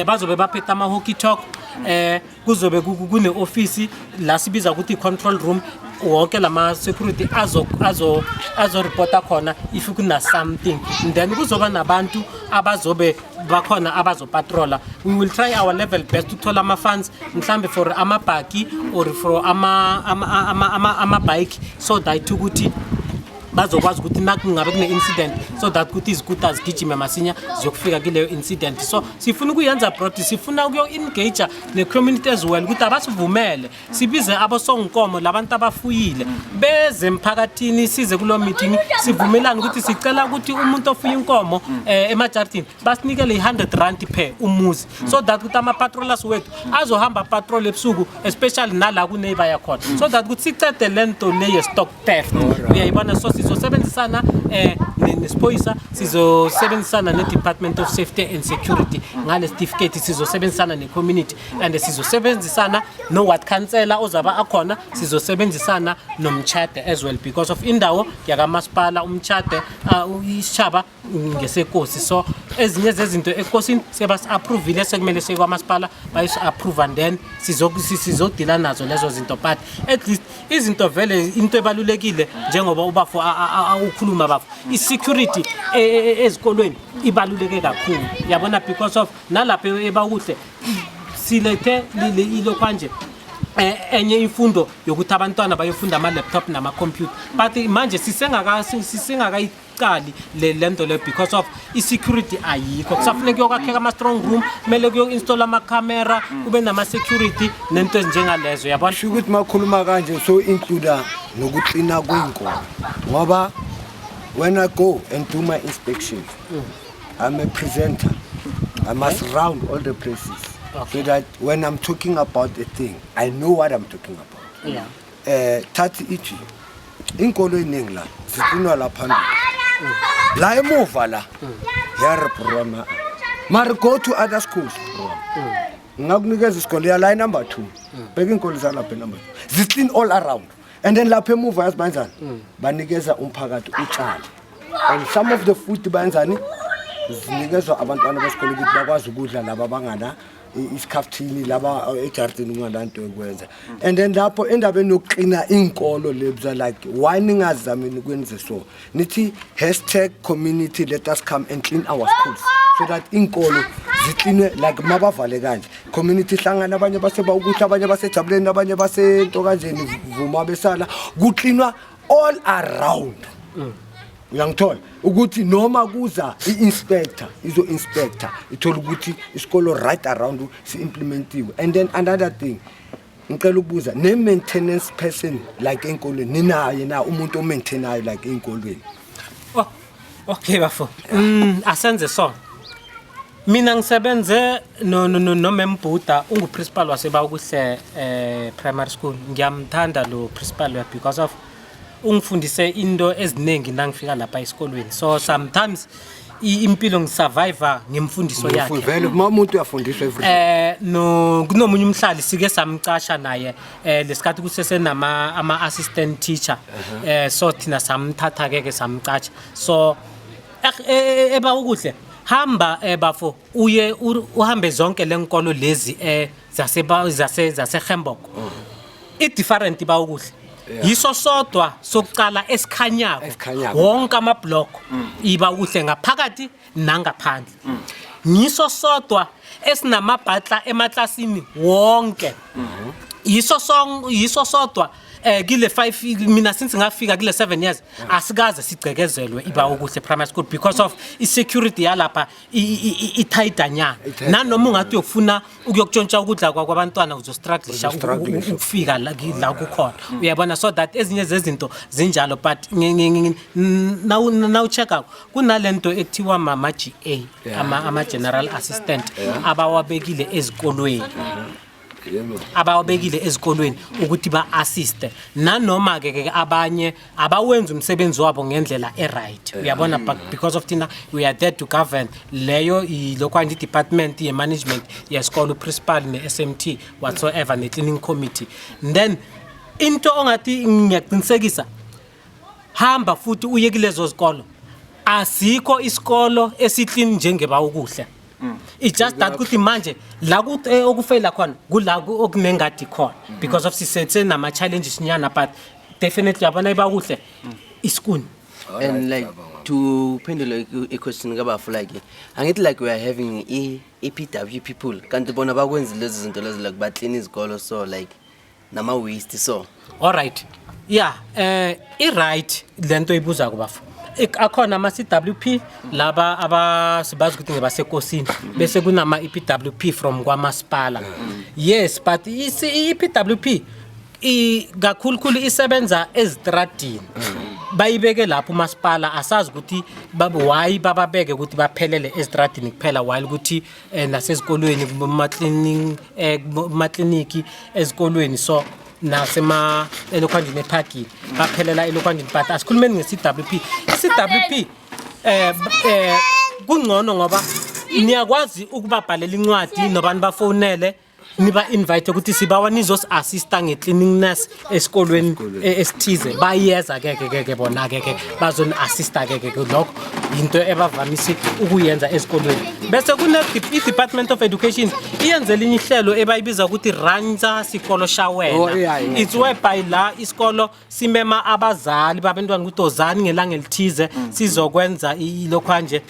bazobe baphetha ama hockey talk kuzobe kune office la sibiza ukuthi control room wonke lama security azo reporta khona if kuna something, then kuzoba nabantu abazobe bakhona abazo patroller. We will try our level best to thola ama funds mhlambe for amabhaki or for ama bike, so that ukuthi bazokwazi ukuthi nakungabe kune incident, so that ukuthi izikuta zigijime masinya ziyokufika kuleyo incident. So sifuna ukuyenza broad, sifuna ukuyo engage ne community as well ukuthi abasivumele sibize abosonkomo labantu abafuyile beze emphakathini size kulo meeting sivumelana ukuthi sicela ukuthi umuntu ofuya inkomo emajartini basinikele 100 rand per umuzi, so that ukuthi ama patrollers wethu azohamba patrol ebusuku especially nala ku neighbor yakhona, so that ukuthi sicede lento le stock theft. Uyayibona, so sizosebenzisana nespoisa, sizosebenzisana ne-Department of Safety and Security ngale certificate, sizosebenzisana ne-community and sizosebenzisana no-ward councillor ozaba akhona, sizosebenzisana nomchade as well because of indawo yakamasipala umchade isishaba ngesekosi. So ezinye zezinto ekosini sebasi-approvile sekumele sekwamasipala bayisi-approve and then sizodila nazo lezo zinto, but at least izinto vele into ebalulekile njengoba ubafo ukhuluma bafo i-security ezikolweni ibaluleke kakhulu, yabona, because of nalapha ebakuhle silethe ilo kanje enye imfundo yokuthi abantwana bayofunda ama-laptop nama-computer, but manje sisengakayiqali lento le because of i-security ayikho. Kusafuneka kuyokakheka ama-strong room, kumele kuyo-install ama-camera, kube nama-security nento ezinjengalezo, yabona. Sho ukuthi makhuluma kanje so include nokuqina kwey'nkolo ngoba when I go and do my inspections, I'm a presenter. I must round all the places so that when I'm talking about a thing, I know what I'm talking about. Yeah. Thathi ithi inkolo eningi la ziqinwa la phambili la emuva la program mara go to other schools ngakunikeza isikole ya line number 2 beka inkolo zalapha number 2 ziqin all around, and then lapha emuva yazibanjani banikeza umphakathi utshani, and some of the food banjani zinikezwa abantwana besikole ukuthi bakwazi ukudla laba bangana isikhaftini laba ejardini ungalanto ekwenza, and then lapho endabeni yokuqina inkolo lebza like why ningazamini ukwenza so nithi #community let us come and clean our schools so that inkolo ziklinwe like mabavale kanje community hlangana abanye baseba ukuthi abanye basejabuleni abanye basento kanjeni vuma besala kuklinwa all around. Uyangithola ukuthi noma kuza i-inspector izo-inspector ithola ukuthi isikolo right around si-implementiwe, and then another thing ngicela ukubuza ne-maintenance person like enkolweni ninaye na umuntu o-maintainayo like enkolweni? Okay bafo, asenze so mina ngisebenze no Membhuda ungu-principal wasebakuhle primary school. Ngiyamthanda lo principal because of ungifundise into eziningi nangifika lapha esikolweni, so sometimes impilo ngisurvivor ngemfundiso yakhe. Vele umuntu uyafundiswa everything. Kunomunye umhlali sike samcasha naye lesikhathi kusese ama assistant teacher, so thina samthatha ke samcacha, so eba ukuhle hamba bafo uye uhambe zonke lenkolo lezi zase Gemboko i-different ba ukuhle. Yiso sodwa sokuqala esikhanyako wonke ama-block iba kuhle ngaphakathi nangaphandle. Yiso sodwa esinamabhatla emaklasini wonke. Yiso sodwa kile 5 mina since ngafika kile 7 years asikaze sigcekezelwe iba ukuhle primary school because of i-security yalapha ithayidanyana. Nanoma ungathi uyofuna ukuyokutshontsha ukudla kwabantwana uzostrugglisha ukufika la kukhona, uyabona, so that ezinye zezinto zinjalo, but now check out kunalento ekuthiwa ama-GA ama-general assistant abawabekile ezikolweni ukuthi ba-assiste, nanoma ke abanye abawenza umsebenzi wabo ngendlela e-right, uyabona, because of thina we are there to govern leyo ilokwanti department ye-management yesikolo, principal ne-SMT whatsoever ne-cleaning committee. Then into ongathi ngiyaqinisekisa hamba futhi uye kulezo zikolo, asikho isikolo esiclean njengeba ukuhle It's just that ukuthi manje la okufeyila khona kula okunengadi khona because of sisethe nama challenges nyana but definitely abana bakuhle iskuni. And like to pendulate a question about like I get like we are having EPW people can't bona bakwenza lezi zinto lezi like but clean izikolo so like nama waste so all right yeah right lento ibuza kubafu akhona ama CWP laba abasibazi ukuthi ngebasekosini bese kunama EPWP from kwamasipala yes but EPWP kakhulukhulu isebenza ezitradini bayibeke lapho umasipala asazi ukuthi why bababeke ukuthi baphelele ezitradini kuphela while ukuthi nasezikolweni kumakliniki ezikolweni so nasema elokhwanjini ephakini baphelela elokhwanjini but asikhulumeni nge-CWP i-CWP kungcono ngoba niyakwazi ukubabhalela incwadi nobani bafonele niba invite ukuthi sibawa nizos assista nge-cleaning nurse esikolweni esithize bayeza ke bona ke bazon assista ke lokho into ebavamisi ukuyenza esikolweni bese kune i-Department of Education iyenze linye ihlelo ebayibiza ukuthi Ranza Sikolo Shawena it's whereby la isikolo simema abazali babantwana ukuthi ozani ngelanga elithize sizokwenza ilokhanje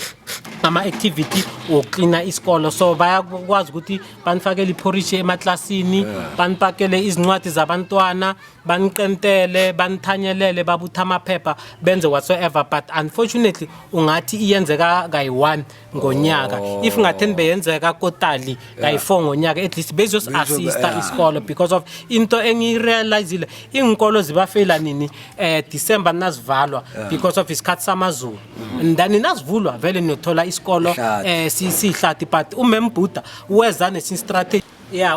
ama activity oklina isikolo so bayakwazi ukuthi banifakele iporridge emaklasini banipakele izincwadi zabantwana baniqentele banithanyelele babutha amaphepha benze whatsoever but unfortunately ungathi iyenzeka kayi1 ngonyaka if ngatheni beyenzeka kotali kayi4 ngonyaka at least bezos assista isikolo because of into engirealizile inkolo zibafela nini December nazivalwa because of isikhathi samazulu and then nasivulwa vele niyothola isikolo sihlathi but umembhuda weza nesi strategy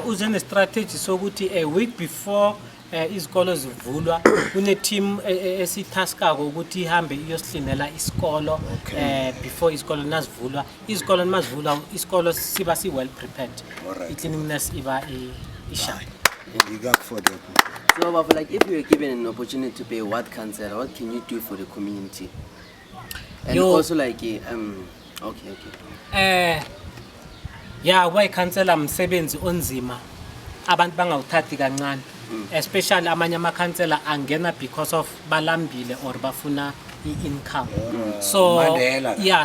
uze ne strategy sokuthi a week before izikolo zivulwa kune team esitaskako ukuthi ihambe iyosihlinela isikolo before isikolo nazivulwa izikolo nazivulwa isikolo siba si well prepared i-cleaning nurse iba isha so but like if you were given an opportunity to be a ward councillor what can you do for the community and also like okay why councillor msebenzi onzima abantu bangawuthathi kancane especially amanye amakhansela angena because of balambile or bafuna i-income so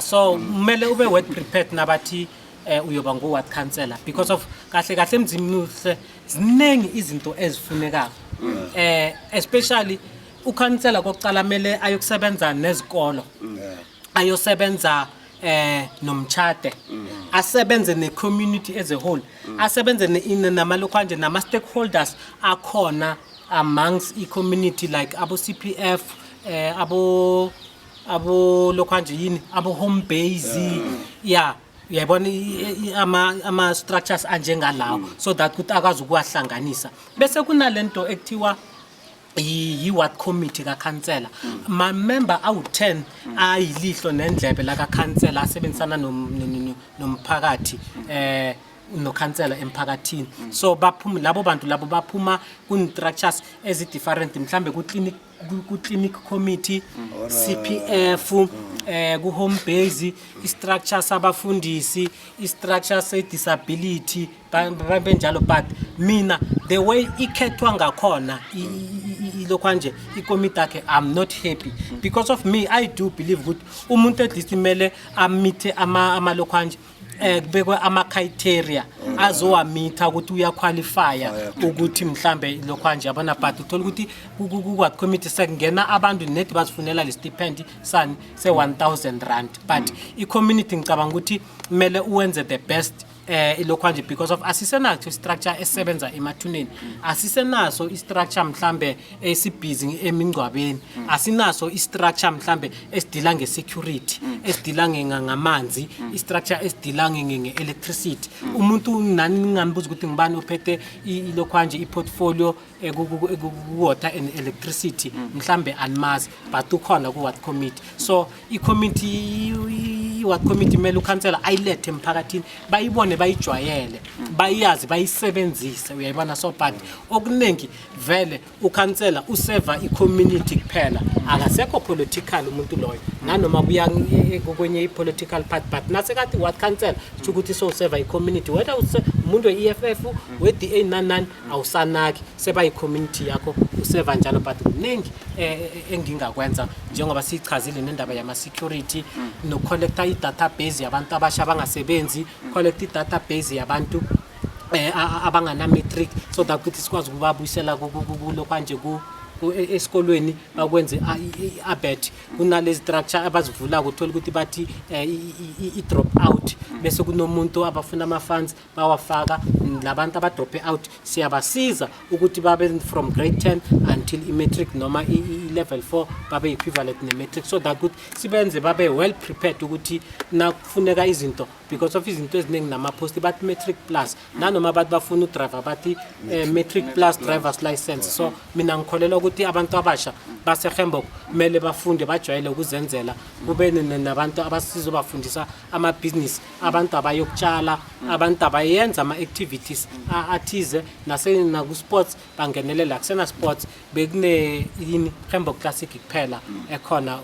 so kumele ube well prepared nabathi uyoba ngo-ward councillor because of kahle emzimnuhle ziningi izinto ezifunekayo especially ukhansela kokuqala mele ayokusebenza nezikolo ayosebenza nomchate asebenze ne-community as a whole asebenze namalokhanje nama-stakeholders akhona amongst i-community like abo-CPF abo lokhanje yini abo-home base uyayibona ama-structures anjengalawo so that kuthi akwazi ukuwahlanganisa bese kunalento ekuthiwa yi-ward committee kakhansela ma-member awu-10 ayilihlo nendlebe lakakhansela asebenzisana nomphakathi nokhansela emphakathini so labo bantu labo baphuma kun-structures ezi-different mhlambe ku-clinic committee CPF ku-home base i-structures abafundisi i-structures se-disability benjalo but mina the way ikhethwa ngakhona ilokhanje ikomiti akhe I'm not happy because of me I do believe ukuthi umuntu at least kumele amithe amalokhanje kubekwe ama-criteria azowamitha ukuthi uyaqualifya ukuthi mhlambe lokhanje yabona but uthola ukuthi ku-ward committee sekungena abantu nethi bazifunela le stipend sani se-1,000 rand but i-community ngicabanga ukuthi kumele uwenze the best ilokhanje because of asisenayo structure esebenza emathuneni asisenaso istructure mhlambe esibhizi emingcwabeni asinaso istructure mhlambe esidila ngesecurity esidila ngamanzi istructure esidila nge-electricity umuntu nani ningambuza ukuthi ngibani ophethe ilokhanje iportfolio ku-water and electricity mhlambe animazi but ukhona ku-ward committee so i-committee i-ward committee mele ukhansela ayilethe emphakathini bayibone bayijwayele bayazi bayisebenzise uyayibona so but okuningi vele ukhansela useva i-community kuphela akasekho political umuntu loyo nanoma buya kwenye i-political part but nasekathi ward council ukuthi so serve i-community whether umuntu we-EFF we-DA nani awusanaki seba i-community yakho useva njalo but kuningi engingakwenza njengoba sichazile nendaba yama-security no-collecta i-database yabantu abasha abangasebenzi collecta i-database yabantu abangana-matric so that ukuthi sikwazi ukubabuyisela kulo kanje esikolweni bakwenze i-abet kunale structure abazivula ukuthola ukuthi bathi i-drop out bese kunomuntu abafuna ama-funds bawafaka labantu aba-drop out siyabasiza ukuthi babe from grade 10 until i-matric noma i-level 4 babe equivalent ne-matric so that ukuthi sibenze babe well prepared ukuthi nakufuneka izinto because of izinto eziningi nama-post bathi matric plus nanoma abantu bafuna udriver bathi matric plus driver's license so mina ngikholela ukuthi abantu abasha baseGembok kumele bafunde bajwayele ukuzenzela kube nabantu abasizobafundisa ama-business abantu abayokutshala abantu abayenza ama-activities athize naku-sports bangenelela kusena sports bekune yini Gembok Classic kuphela ekhona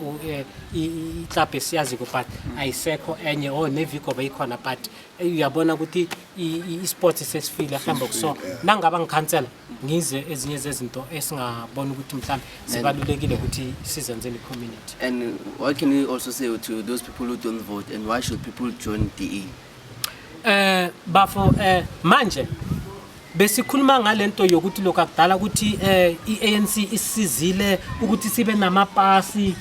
i-club esiyaziko but ayisekho enye neviko beyikhona but uyabona ukuthi i-sports sesifile eGembok so nangaba ngikhansela ngize ezinye zezinto esingabona ukuthi mhlawumbe sibalulekile ukuthi sizenzele i-community. And what can you also say to those people who don't vote and why should people join DA? Bafo manje besikhuluma ngalento yokuthi lokudala ukuthi iANC isizile ukuthi sibe namapasi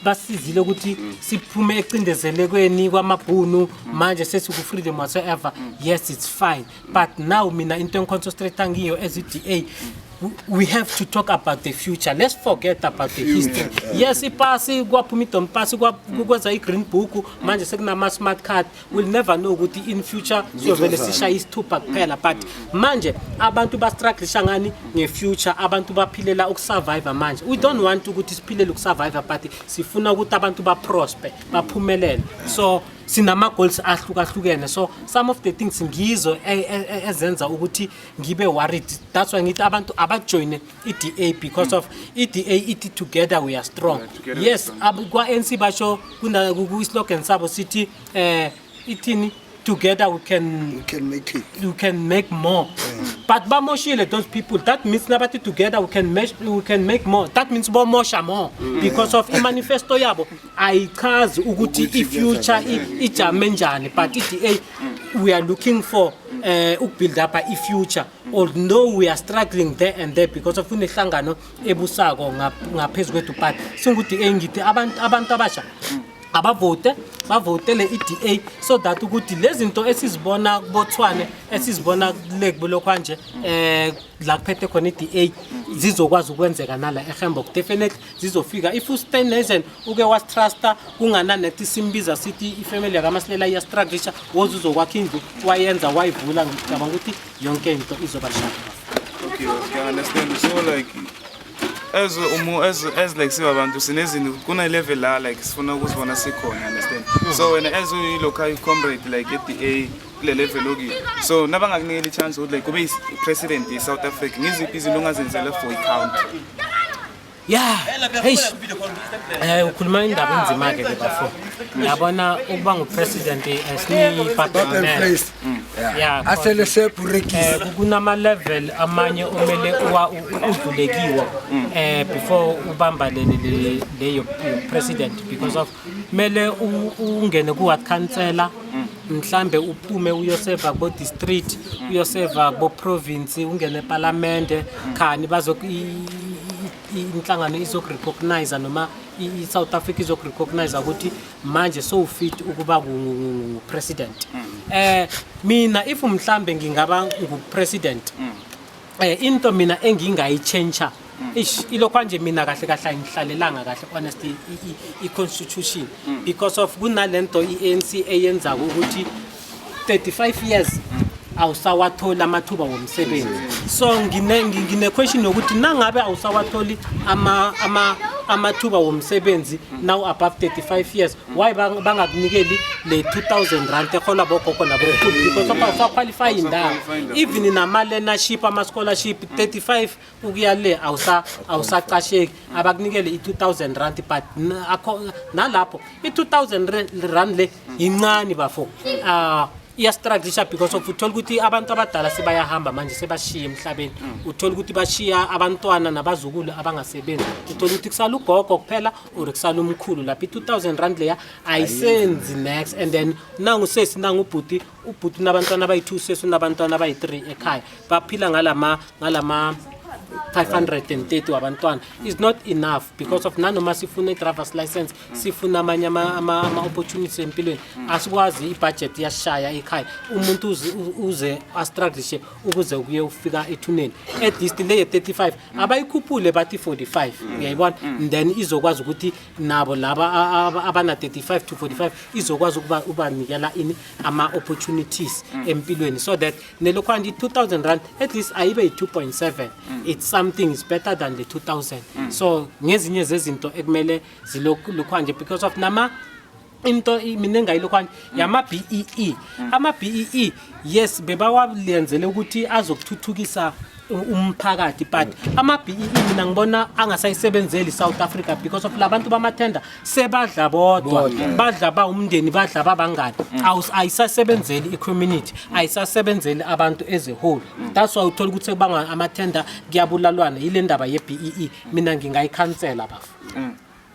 basizile ukuthi siphume ecindezelekweni kwamabhunu manje sesiku freedom whatsoever yes it's fine but now mina into engiconcentrate ngiyo as iDA we have to talk about the future. Let's forget about the history. Yes, ipasi kwaphuma idompasi kwenza i-green book manje sekunama smart card. We'll never know ukuthi in future siyovele sishaya isithupha kuphela but manje abantu bastrugglisha ngani ngefuture abantu baphilela ukusurvive manje. We don't want ukuthi siphilele ukusurvive but sifuna ukuthi abantu baprosper baphumelele. So sinama goals ahlukahlukene so some of the things ngizo ezenza ukuthi ngibe worried that's why ngithi abantu abajoin iDA because of iDA it together we are strong yes kwa ANC basho kuna ku slogan sabo sithi ithini together we can make more but bamoshile those people that means nabati together we can make more that means bomosha more because of manifesto yabo ayichazi ukuthi ifuture ijame njani but iDA we are looking for ukubuild up a future although we are struggling there and there because of unehlangano ebusako ngaphezulu kwethu but singuDA ngithi abantu abasha bavotele iDA so that ukuthi lezi zinto esizibona kuBotswana esizibona kulekulo kwanje la kuphethe khona iDA zizokwazi ukwenzeka nala eGembok definitely zizofika if uStanesen uke wastrusta kungananeti simbiza sithi ifamily yakaMasilela iyastrugglisha wozuzokwakha indlu wayenza wayivula ngicabanga ukuthi yonke into izoba shaka. Okay, I understand. So like as like sibabantu sinezinto kuna level la like sifuna ukuzibona sikhona understand so when as we local comrade like at the kule level oki so nabangakunikela chance ukuthi like kube president ye South Africa ngiziphi izinto ongazenzela for i-country yeah ukhuluma indaba enzima ke bafo yabona ukuba ngupresident esini partner yeah asele seburekisa kunama level amanye omele udlulekiwa before ubamba leyo president because of mele ungene ku ward councilor mhlambe uphume uyoseva bo district uyoseva bo province ungene parliament khani bazo inhlangano izokurecognize noma iSouth Africa izokurecognize ukuthi manje so fit ukuba ngupresident mina if mhlambe ngingaba ngupresident into mina engingayichange ilokho nje mina kahle kahle ngihlalelanga kahle honestly i-constitution because of kunalento iANC eyenza ukuthi 35 years awusawatholi amathuba womsebenzi. So ngine question yokuthi nangabe awusawatholi amathuba womsebenzi now above 35 years, why bangakunikeli le 2000 rand ehola bogogo nabokhulu? Because of qualify indawo, even in ama learnership ama scholarship 35 ukuya le awusaqasheki, abakunikele i2000 rand, but nalapho i2000 rand le incane bafo iyastrugglisha because of uthola ukuthi abantu abadala sebayahamba manje sebashiya emhlabeni, uthola ukuthi bashiya abantwana nabazukulu abangasebenzi, uthola ukuthi kusala ugogo kuphela or kusala umkhulu lapha i2000 rand leya ayisenzi next. And then nangu sesi nangu ubhuti nabantwana abayi2 sesi nabantwana abayi3 ekhaya baphila ngalama 530 wabantwana is not enough because of nanoma sifuna i-driver's license, sifuna amanye ama opportunities empilweni, asikwazi ibudget yashaya ekhaya, umuntu uze astrugglishe ukuze kuye ufika ethuneni. At least le 35 abayikhuphule bathi 45, uyayibona, then izokwazi ukuthi nabo laba abana 35 to 45 izokwazi ukuba ubanikela ini ama opportunities empilweni, so that nelokhandi 2000 rand at least ayibe yi2.7, it's something is better than the 2000. So ngezinye zezinto ekumele zilokhanje because of nama into mina ngayilokhanje yama BEE. Ama BEE yes bebawalenzele ukuthi azokuthuthukisa umphakathi, but ama BEE mina ngibona angasayisebenzeli South Africa because of labantu bamathenda sebadla bodwa, badla ba umndeni, badla babangani, ayisasebenzeli i-community, ayisasebenzeli abantu as a whole. That's why uthola ukuthi sebanga amathenda kuyabulalwana. Ile ndaba ye-BEE mina ngingayikhansela bafu.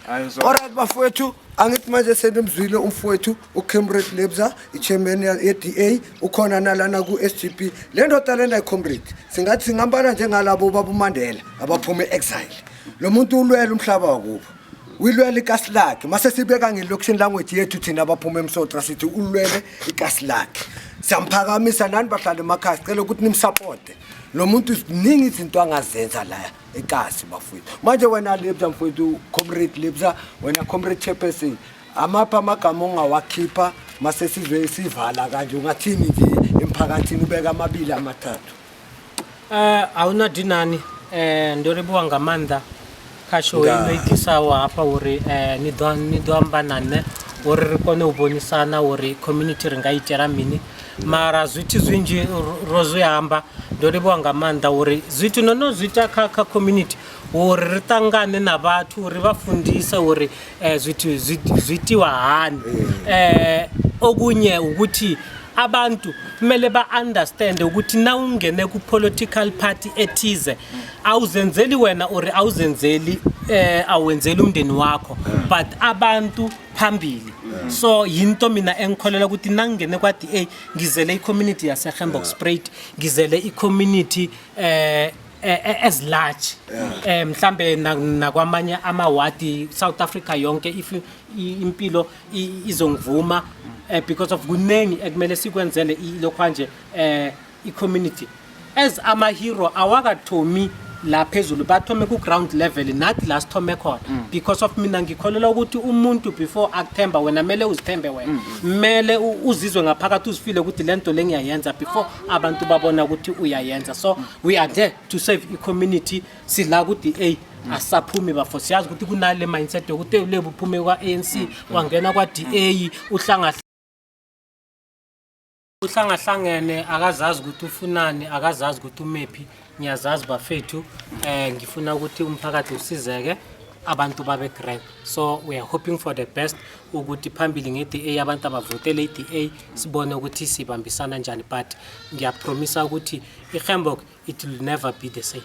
Alright bafowethu, angithi manje senimzwile umfowethu uComrade Lebza, ichairman ye-DA, ukhona nalana ku-SGP. Le ndoda lena iComrade singathi singambala njengalabo babuMandela abaphuma e-exile. Lo muntu ulwela umhlaba wakubo, uyilwela ikasi lakhe. Mase sibeka ngelokushini language yethu thina abaphuma eMsotra sithi ulwele ikasi lakhe. Siyamphakamisa nani bahlala emakhaya, sicela ukuthi nimsupporte. Lo muntu ziningi izinto angazenza la ekasi bafowethu. Manje wena Lebza mfowethu, Comrade Lebza, wena Comrade Chairperson, amapha amagama ongawakhipha mase sizwe sivala kanje, ungathini nje emphakathini ubeka amabili amathathu? Awuna dinani ndoribuwa ngamanda kasho iloikisawa hapa uri nidwambanane uri rikone ubonisana uri community ringaitera mini mara zwiti zwinji rozoyamba ndoribuwa ngamanda uri zwiti nono zwita ka community uri ritangane na bathu uri vafundisa uri zwitiwa hani okunye ukuthi abantu kumele ba-understand ukuthi na ungene ku-political party ethize awuzenzeli wena or awenzeli umndeni wakho, but abantu phambili. So yinto mina engikholela ukuthi nangene kwa-DA ngizele i-community yase-Gembokspraat, ngizele i-community as large, mhlambe nakwamanye amawadi South Africa yonke if impilo izongivuma, because of kunengi ekumele sikwenzele ilokhanje i-community as ama-hero awakathomi la phezulu, bathome ku-ground level nathi la sithome khona, because of mina ngikholela ukuthi umuntu before akuthemba wena mele uzithembe wena, mele uzizwe ngaphakathi uzifile ukuthi lento lengiyayenza before abantu babona ukuthi uyayenza. So we are there to serve i-community. Sila ku-DA asaphumi bafo, siyazi ukuthi kunale mindset yokuthi lebu uphume kwa-ANC wangena kwa-DA uhlangahlangene akazazi ukuthi ufunani, akazazi ukuthi umephi. Ngiyazazi bafethu ngifuna ukuthi umphakathi usizeke, abantu babe great. So we are hoping for the best ukuthi phambili nge-DA abantu abavotele i-DA sibone ukuthi sibambisana njani, but ngiyapromisa ukuthi iGembok it will never be the same.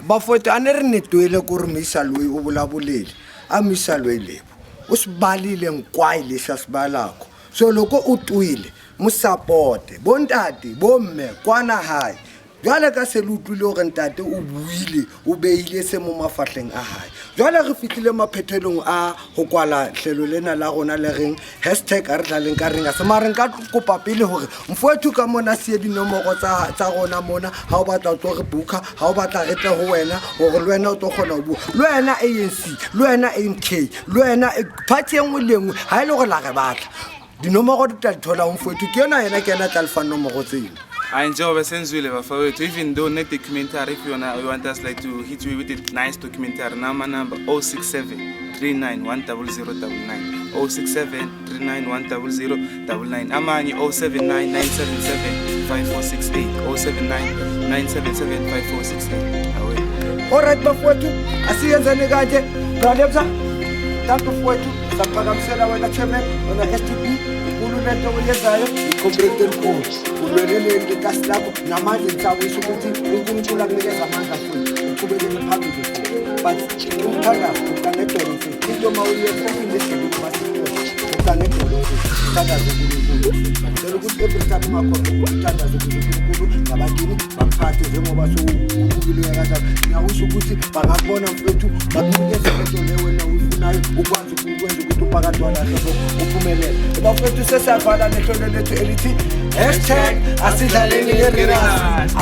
Bafowethu anere nedwele kuri Misalwe ubulabuleli amisalwe lebo usibalile ngikwayi lesa sibalakho, so loko utwile musapote bontati bomme kwana hayi jwale ka se lutlwile gore ntate o buile o beile se mo mafahleng a hae. Jwale re fitlile maphethelong a go kwala hlelo lena la gona le reng hashtag a re tlaleng ka renga se mareng ka kopa pele gore mfowethu ka mona se dinomoro tsa gona mona ha o batla tlo re booka, ha o batla re tle go wena gore le wena o tlo gona o bua le wena ANC, le wena NK, le wena party engwe lengwe ha ile go la re batla dinomoro di tla di thola umfowethu ke yona yena ke yena tla lefa nomoro tseo I enjoy senzwile bafowethu, even though net documentary, if you want us like to hit you with a nice documentary, number 067 39 10099 067 39 10099 amanye 079 977 5468 079 977 5468 awe. Alright bafowethu asiyenzeni kanje brother tanto fowethu saphakamisela wena chairman wena STP ulunento oyenzayo icomplete enkulu ulwelele ngekasi lakho namanje ngithabisa ukuthi uNkulunkulu akunikeza amandla futhi uqhubekele phambili but umthandazo ukanedolo futhi into mawuyenza indesini basiyo ukanedolo futhi umthandazo uNkulunkulu ngicela ukuthi every time ungakhona umthandazo uNkulunkulu nabantini baphathe njengoba sowukhulile kanjalo ngiyawusho ukuthi bangakubona mfethu bakunikeze into le wena uyifunayo ukwazi ukwenza ukuthi uphakathi walahle uphumelele bafethu sesavala nehlelo lethu elithi #asidlaleni ngeRingers.